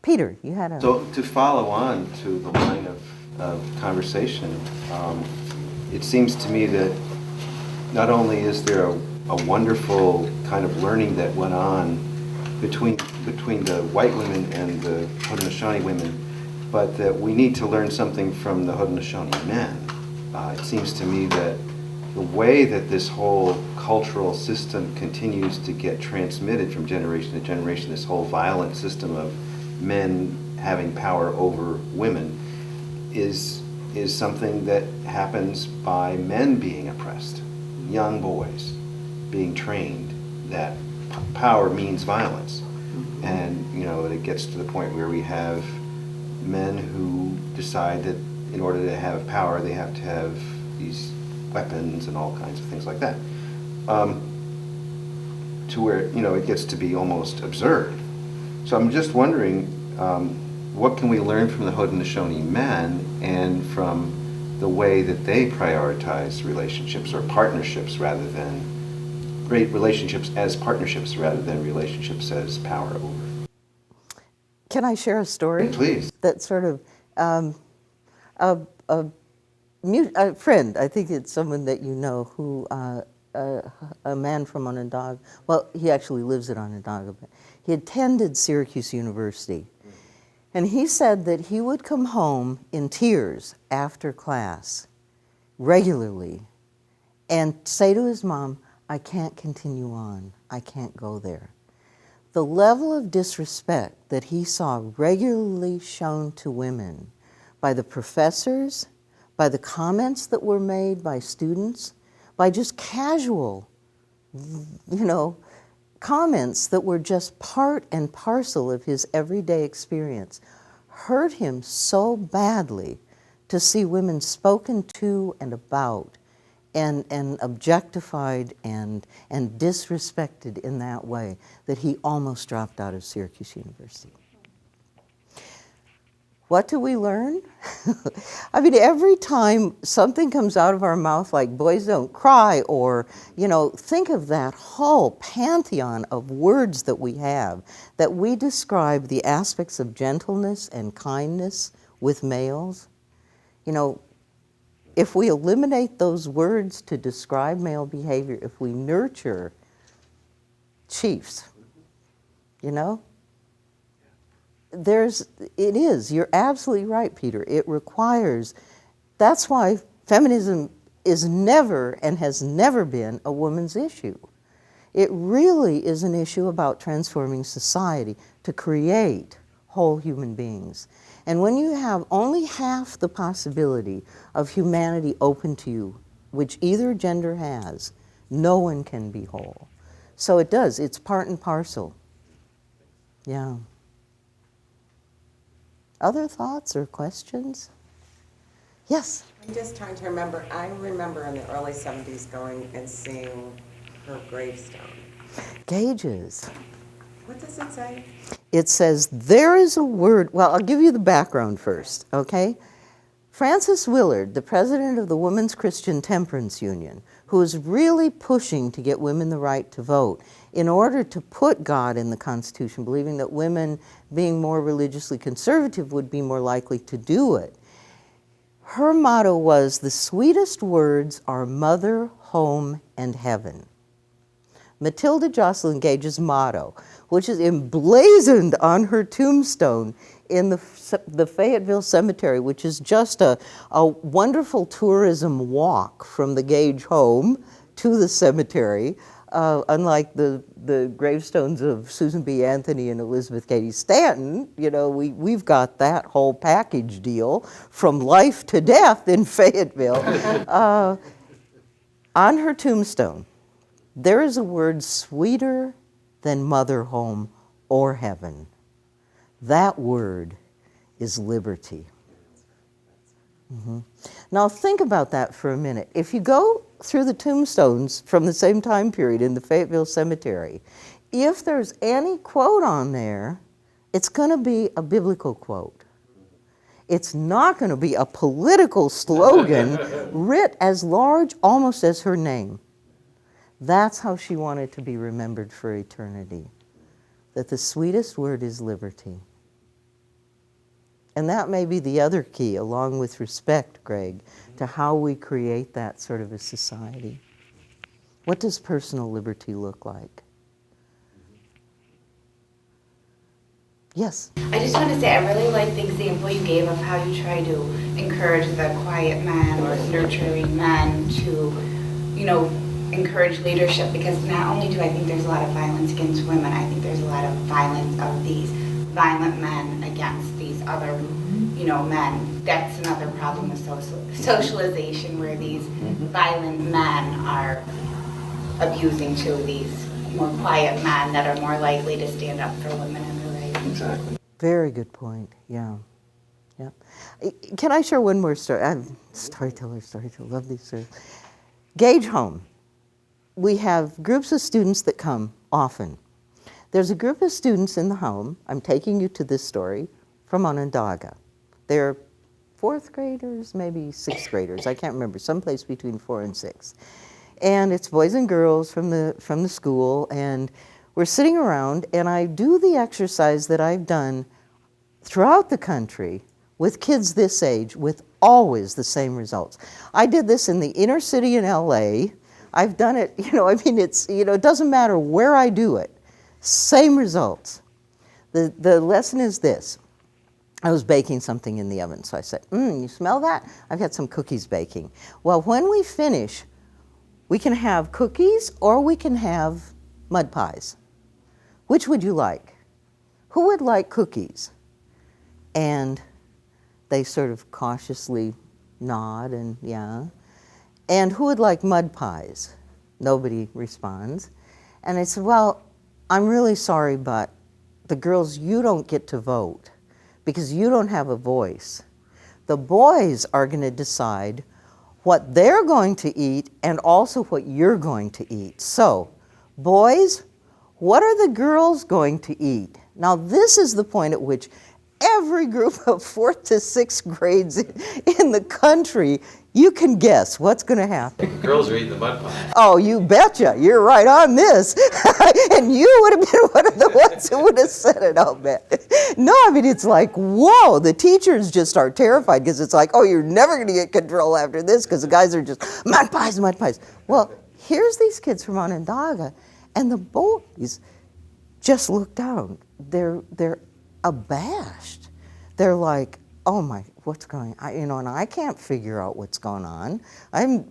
Peter, you had a... So to follow on to the line of conversation, it seems to me that not only is there a wonderful kind of learning that went on between the white women and the Haudenosaunee women, but that we need to learn something from the Haudenosaunee men. It seems to me that the way that this whole cultural system continues to get transmitted from generation to generation, this whole violent system of men having power over women, is something that happens by men being oppressed, young boys being trained that power means violence. And it gets to the point where we have men who decide that in order to have power, they have to have these weapons and all kinds of things like that, to where it gets to be almost absurd. So I'm just wondering, what can we learn from the Haudenosaunee men and from the way that they prioritize relationships or partnerships rather than relationships as partnerships rather than relationships as power over? Can I share a story? Please. That sort of a friend, I think it's someone that you know, who a man from Onondaga. Well, he actually lives at Onondaga, but he attended Syracuse University. And he said that he would come home in tears after class regularly and say to his mom, I can't continue on. I can't go there. The level of disrespect that he saw regularly shown to women by the professors, by the comments that were made by students, by just casual, comments that were just part and parcel of his everyday experience, hurt him so badly to see women spoken to and about and objectified and disrespected in that way that he almost dropped out of Syracuse University. What do we learn? I mean, every time something comes out of our mouth like boys don't cry, or, you know, think of that whole pantheon of words that we have, that we describe the aspects of gentleness and kindness with males. You know, if we eliminate those words to describe male behavior, if we nurture chiefs, you know, you're absolutely right, Peter. It requires, that's why feminism is never and has never been a woman's issue. It really is an issue about transforming society to create whole human beings. And when you have only half the possibility of humanity open to you, which either gender has, no one can be whole. So it does, it's part and parcel. Yeah. Other thoughts or questions? Yes? I'm just trying to remember, I remember in the early 70s going and seeing her gravestone. Gage's. What does it say? It says, there is a word, well, I'll give you the background first, okay? Frances Willard, the president of the Women's Christian Temperance Union, who is really pushing to get women the right to vote in order to put God in the Constitution, believing that women being more religiously conservative would be more likely to do it. Her motto was, the sweetest words are mother, home, and heaven. Matilda Joslyn Gage's motto, which is emblazoned on her tombstone in the Fayetteville Cemetery, which is just a wonderful tourism walk from the Gage home to the cemetery, unlike the gravestones of Susan B. Anthony and Elizabeth Cady Stanton. You know, we've got that whole package deal from life to death in Fayetteville. On her tombstone, there is a word sweeter than mother, home, or heaven. That word is liberty. Mm-hmm. Now think about that for a minute. If you go through the tombstones from the same time period in the Fayetteville Cemetery, if there's any quote on there, it's going to be a biblical quote. It's not going to be a political slogan writ as large almost as her name. That's how she wanted to be remembered for eternity, that the sweetest word is liberty. And that may be the other key, along with respect, Greg, to how we create that sort of a society. What does personal liberty look like? Yes? I just want to say I really like the example you gave of how you try to encourage the quiet men or nurturing men to, you know, encourage leadership, because not only do I think there's a lot of violence against women, I think there's a lot of violence of these violent men against these other, you know, men. That's another problem with socialization, where these violent men are abusing to these more quiet men that are more likely to stand up for women and their rights. Exactly. Very good point, yeah. Yeah. Can I share one more story? I'm storyteller, love these stories. Gage home. We have groups of students that come often. There's a group of students in the home, I'm taking you to this story, from Onondaga. They're fourth graders, maybe sixth graders, I can't remember, someplace between 4 and 6. And it's boys and girls from the school, and we're sitting around, and I do the exercise that I've done throughout the country with kids this age with always the same results. I did this in the inner city in LA. I've done it, you know, I mean, it's, you know, it doesn't matter where I do it. Same results. The lesson is this. I was baking something in the oven, so I said, you smell that? I've got some cookies baking. Well, when we finish, we can have cookies or we can have mud pies. Which would you like? Who would like cookies? And they sort of cautiously nod and yeah. And who would like mud pies? Nobody responds. And I said, well, I'm really sorry, but the girls, you don't get to vote because you don't have a voice. The boys are going to decide what they're going to eat and also what you're going to eat. So, boys, what are the girls going to eat? Now, this is the point at which every group of 4th to 6th grades in the country, you can guess what's going to happen. The girls are eating the mud pie. Oh, you betcha. You're right on this. And you would have been one of the ones who would have said it, I'll bet. No, I mean, it's like, whoa, the teachers just are terrified because it's like, oh, you're never going to get control after this because the guys are just, mud pies, mud pies. Well, here's these kids from Onondaga, and the boys just look down. They're abashed. They're like, oh my, what's going on? And I can't figure out what's going on. I'm,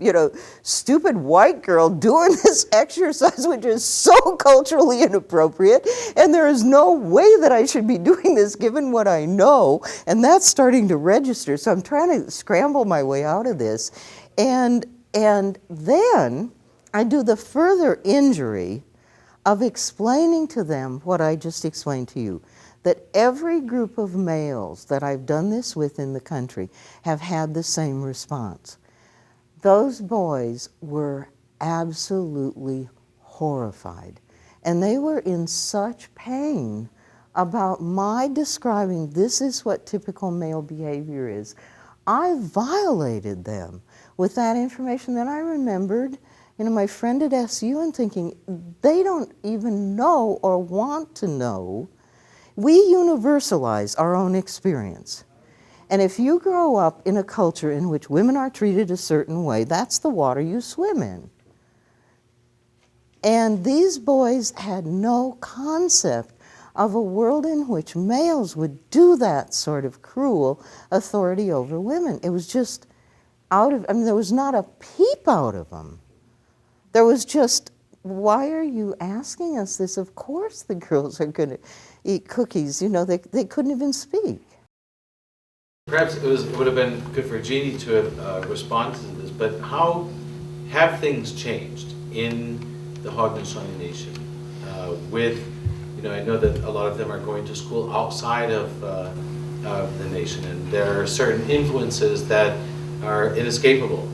stupid white girl doing this exercise, which is so culturally inappropriate, and there is no way that I should be doing this given what I know, and that's starting to register. So I'm trying to scramble my way out of this. And then I do the further injury of explaining to them what I just explained to you, that every group of males that I've done this with in the country have had the same response. Those boys were absolutely horrified, and they were in such pain about my describing this is what typical male behavior is. I violated them with that information. Then I remembered my friend at SU and thinking, they don't even know or want to know. We universalize our own experience. And if you grow up in a culture in which women are treated a certain way, that's the water you swim in. And these boys had no concept of a world in which males would do that sort of cruel authority over women. It was just there was not a peep out of them. There was just, why are you asking us this? Of course the girls are going to eat cookies. They couldn't even speak. Perhaps it would have been good for Jeanne to have responded to this, but how have things changed in the Haudenosaunee Nation I know that a lot of them are going to school outside of the nation, and there are certain influences that are inescapable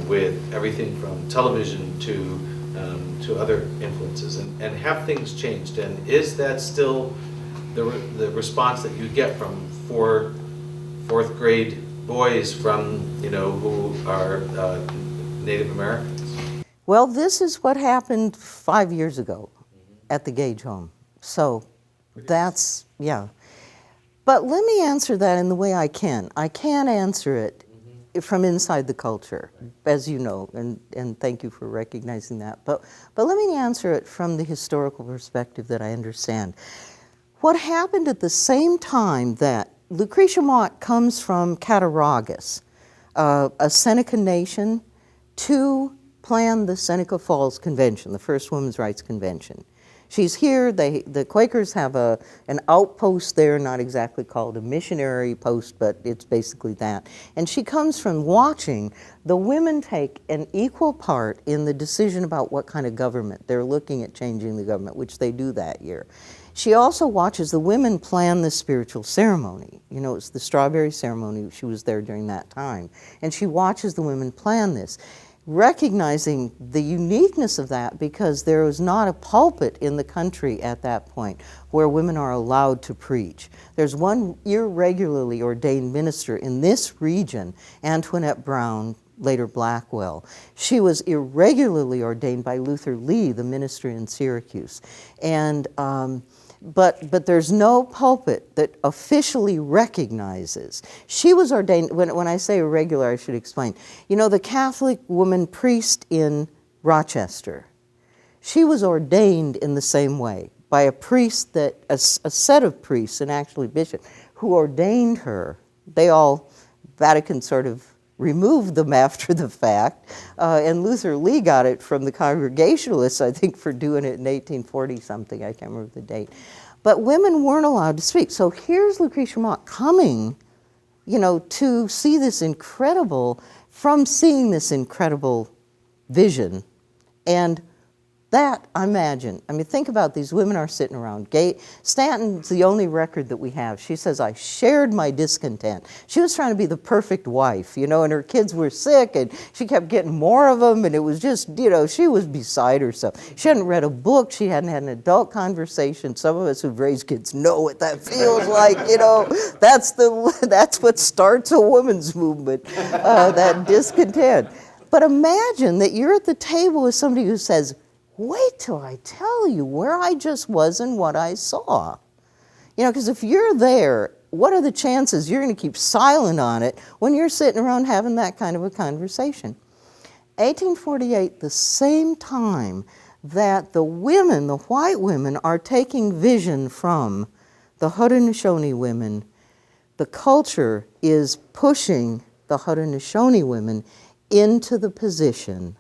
with everything from television to other influences, and have things changed, and is that still the response that you get from fourth grade boys from who are Native Americans? Well, this is what happened 5 years ago at the Gage home. So that's, yeah. But let me answer that in the way I can. I can answer it from inside the culture, as you know, and thank you for recognizing that. But let me answer it from the historical perspective that I understand. What happened at the same time that Lucretia Mott comes from Cattaraugus, a Seneca Nation, to plan the Seneca Falls Convention, the first women's rights convention. She's here. The Quakers have an outpost there, not exactly called a missionary post, but it's basically that. And she comes from watching the women take an equal part in the decision about what kind of government. They're looking at changing the government, which they do that year. She also watches the women plan the spiritual ceremony. It's the strawberry ceremony. She was there during that time. And she watches the women plan this, recognizing the uniqueness of that, because there was not a pulpit in the country at that point where women are allowed to preach. There's one irregularly ordained minister in this region, Antoinette Brown, later Blackwell. She was irregularly ordained by Luther Lee, the minister in Syracuse. And but there's no pulpit that officially recognizes. She was ordained, when I say irregular, I should explain. The Catholic woman priest in Rochester, she was ordained in the same way by a priest a set of priests, and actually bishop, who ordained her. Vatican sort of removed them after the fact, and Luther Lee got it from the Congregationalists, I think, for doing it in 1840-something, I can't remember the date. But women weren't allowed to speak. So here's Lucretia Mott coming, to see this incredible, from seeing this incredible vision, and That, imagine. I mean, think about these women are sitting around. Stanton's the only record that we have. She says, I shared my discontent. She was trying to be the perfect wife, you know, and her kids were sick, and she kept getting more of them, and it was just, you know, she was beside herself. She hadn't read a book. She hadn't had an adult conversation. Some of us who've raised kids know what that feels like, you know. That's what starts a women's movement, that discontent. But imagine that you're at the table with somebody who says, wait till I tell you where I just was and what I saw. You know, because if you're there, what are the chances you're going to keep silent on it when you're sitting around having that kind of a conversation? 1848, the same time that the women, the white women, are taking vision from the Haudenosaunee women, the culture is pushing the Haudenosaunee women into the position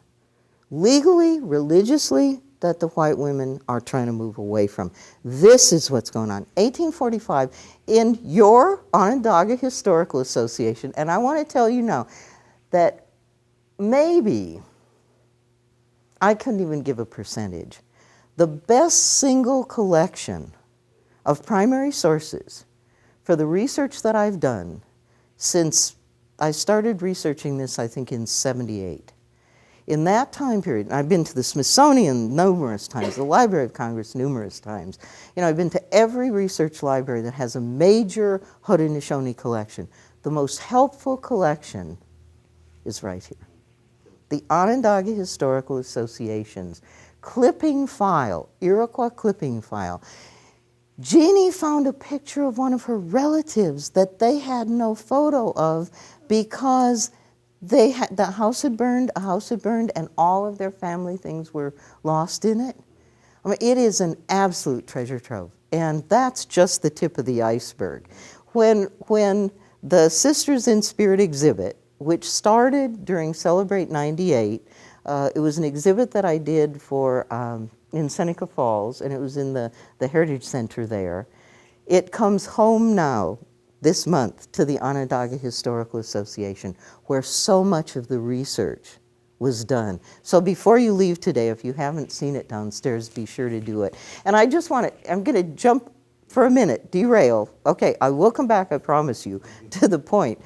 legally, religiously, that the white women are trying to move away from. This is what's going on. 1845, in your Onondaga Historical Association, and I want to tell you now that maybe, I couldn't even give a percentage, the best single collection of primary sources for the research that I've done since I started researching this, I think, in '78. In that time period, and I've been to the Smithsonian numerous times, the Library of Congress numerous times. You know, I've been to every research library that has a major Haudenosaunee collection. The most helpful collection is right here. The Onondaga Historical Association's clipping file, Iroquois clipping file. Jeannie found a picture of one of her relatives that they had no photo of because the house had burned, a house had burned, and all of their family things were lost in it. I mean, it is an absolute treasure trove, and that's just the tip of the iceberg. When the Sisters in Spirit exhibit, which started during Celebrate 98, it was an exhibit that I did for in Seneca Falls, and it was in the Heritage Center there. It comes home now this month to the Onondaga Historical Association, where so much of the research was done. So before you leave today, if you haven't seen it downstairs, be sure to do it. And I just want to, I'm going to jump for a minute, derail. Okay, I will come back, I promise you, to the point.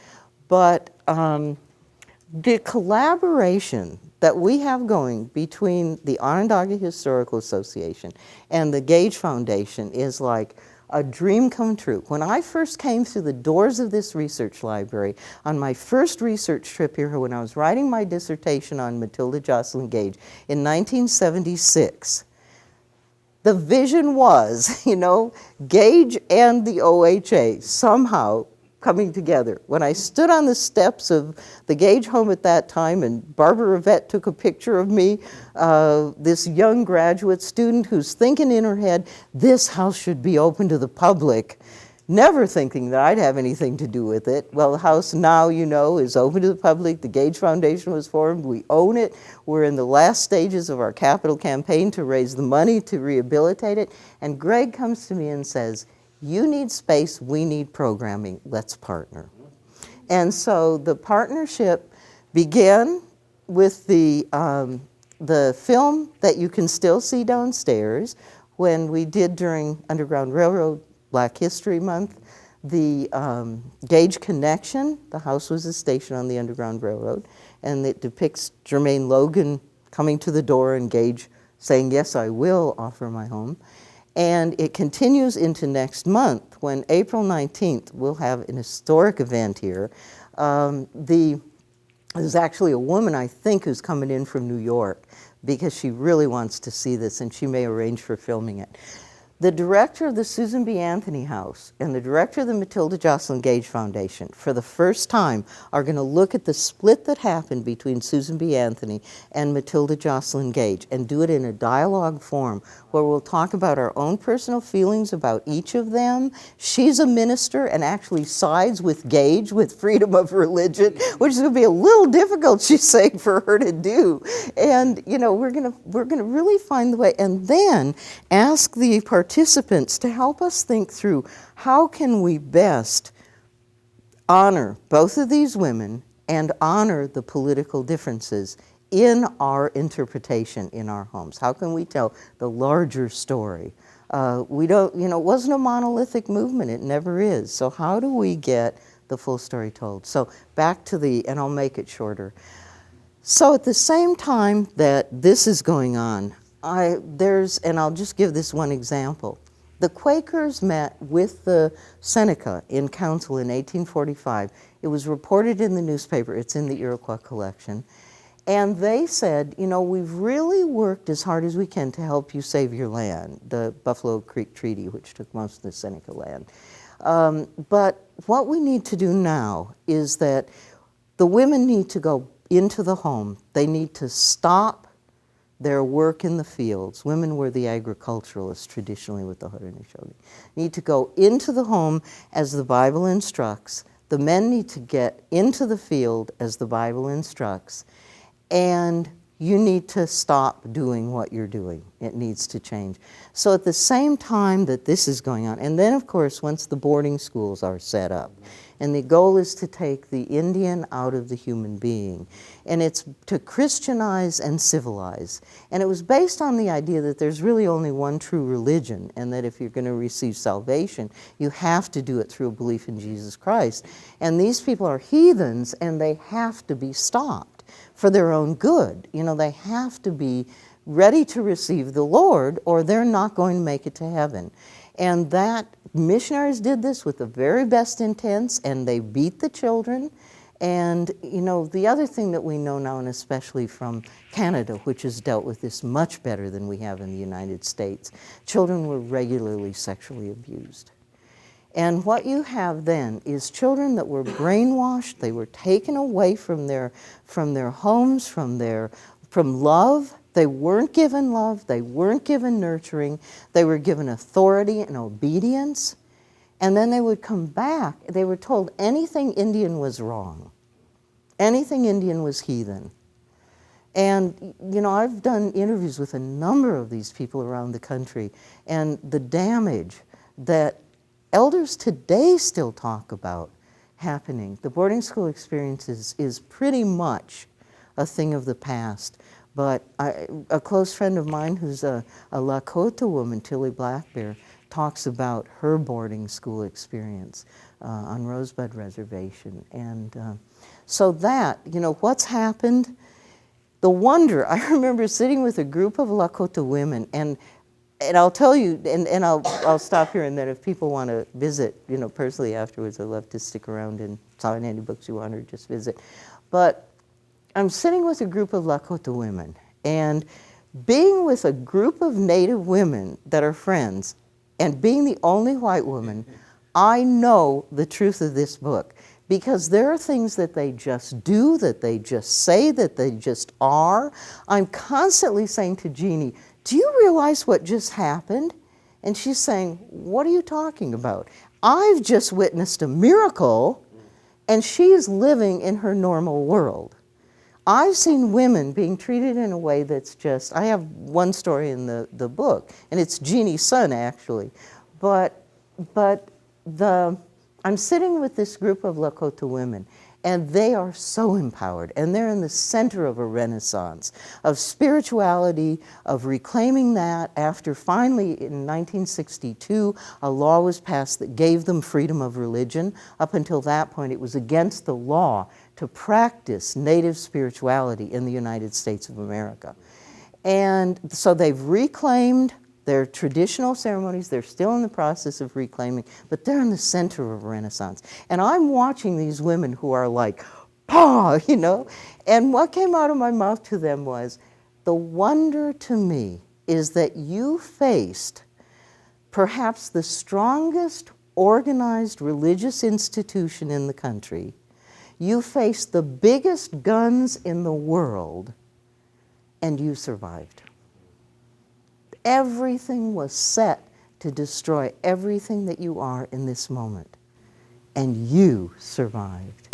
But the collaboration that we have going between the Onondaga Historical Association and the Gage Foundation is like a dream come true. When I first came through the doors of this research library, on my first research trip here, when I was writing my dissertation on Matilda Joslyn Gage in 1976, the vision was, you know, Gage and the OHA somehow coming together. When I stood on the steps of the Gage home at that time, and Barbara Rivette took a picture of me, this young graduate student who's thinking in her head, this house should be open to the public, never thinking that I'd have anything to do with it. Well, the house now, you know, is open to the public. The Gage Foundation was formed. We own it. We're in the last stages of our capital campaign to raise the money to rehabilitate it. And Greg comes to me and says, you need space, we need programming, let's partner. And so the partnership began with the film that you can still see downstairs when we did during Underground Railroad Black History Month, the Gage Connection. The house was a station on the Underground Railroad, and it depicts Jermaine Logan coming to the door and Gage saying, yes, I will offer my home. And it continues into next month, when April 19th, we'll have an historic event here. There's actually a woman, I think, who's coming in from New York because she really wants to see this, and she may arrange for filming it. The director of the Susan B. Anthony House and the director of the Matilda Joslyn Gage Foundation, for the first time, are going to look at the split that happened between Susan B. Anthony and Matilda Joslyn Gage and do it in a dialogue form where we'll talk about our own personal feelings about each of them. She's a minister and actually sides with Gage with freedom of religion, which is going to be a little difficult, she's saying, for her to do. And, you know, we're going to really find the way, and then ask the participants to help us think through how can we best honor both of these women and honor the political differences in our interpretation in our homes? How can we tell the larger story? We don't, it wasn't a monolithic movement, it never is. So how do we get the full story told? So back to and I'll make it shorter. So at the same time that this is going on, and I'll just give this one example. The Quakers met with the Seneca in council in 1845. It was reported in the newspaper, it's in the Iroquois collection. And they said, we've really worked as hard as we can to help you save your land, the Buffalo Creek Treaty, which took most of the Seneca land. But what we need to do now is that the women need to go into the home. They need to stop their work in the fields. Women were the agriculturalists traditionally with the Haudenosaunee. Need to go into the home as the Bible instructs. The men need to get into the field as the Bible instructs. And you need to stop doing what you're doing. It needs to change. So at the same time that this is going on, and then of course once the boarding schools are set up, and the goal is to take the Indian out of the human being, and it's to Christianize and civilize. And it was based on the idea that there's really only one true religion, and that if you're going to receive salvation, you have to do it through a belief in Jesus Christ. And these people are heathens, and they have to be stopped for their own good. They have to be ready to receive the Lord, or they're not going to make it to heaven. And that missionaries did this with the very best intents, and they beat the children. And the other thing that we know now, and especially from Canada, which has dealt with this much better than we have in the United States, children were regularly sexually abused. And what you have then is children that were brainwashed. They were taken away from their homes, from love. They weren't given love. They weren't given nurturing. They were given authority and obedience. And then they would come back. They were told anything Indian was wrong. Anything Indian was heathen. And, I've done interviews with a number of these people around the country, and the damage that elders today still talk about happening. The boarding school experience is pretty much a thing of the past. But a close friend of mine who's a Lakota woman, Tilly Blackbear, talks about her boarding school experience on Rosebud Reservation. And so that, what's happened, the wonder, I remember sitting with a group of Lakota women, and I'll tell you, and I'll stop here, and then if people want to visit, personally afterwards, I'd love to stick around and sign any books you want or just visit. But I'm sitting with a group of Lakota women, and being with a group of Native women that are friends, and being the only white woman, I know the truth of this book. Because there are things that they just do, that they just say, that they just are. I'm constantly saying to Jeannie, do you realize what just happened? And she's saying, what are you talking about? I've just witnessed a miracle, and she is living in her normal world. I've seen women being treated in a way that's just, I have one story in the book, and it's Jeannie's son, actually. But I'm sitting with this group of Lakota women, and they are so empowered, and they're in the center of a renaissance of spirituality, of reclaiming that after finally in 1962, a law was passed that gave them freedom of religion. Up until that point, it was against the law to practice Native spirituality in the United States of America. And so they've reclaimed their traditional ceremonies. They're still in the process of reclaiming, but they're in the center of a renaissance. And I'm watching these women who are like, "Pah," and what came out of my mouth to them was, the wonder to me is that you faced perhaps the strongest organized religious institution in the country. You faced the biggest guns in the world, and you survived. Everything was set to destroy everything that you are in this moment, and you survived.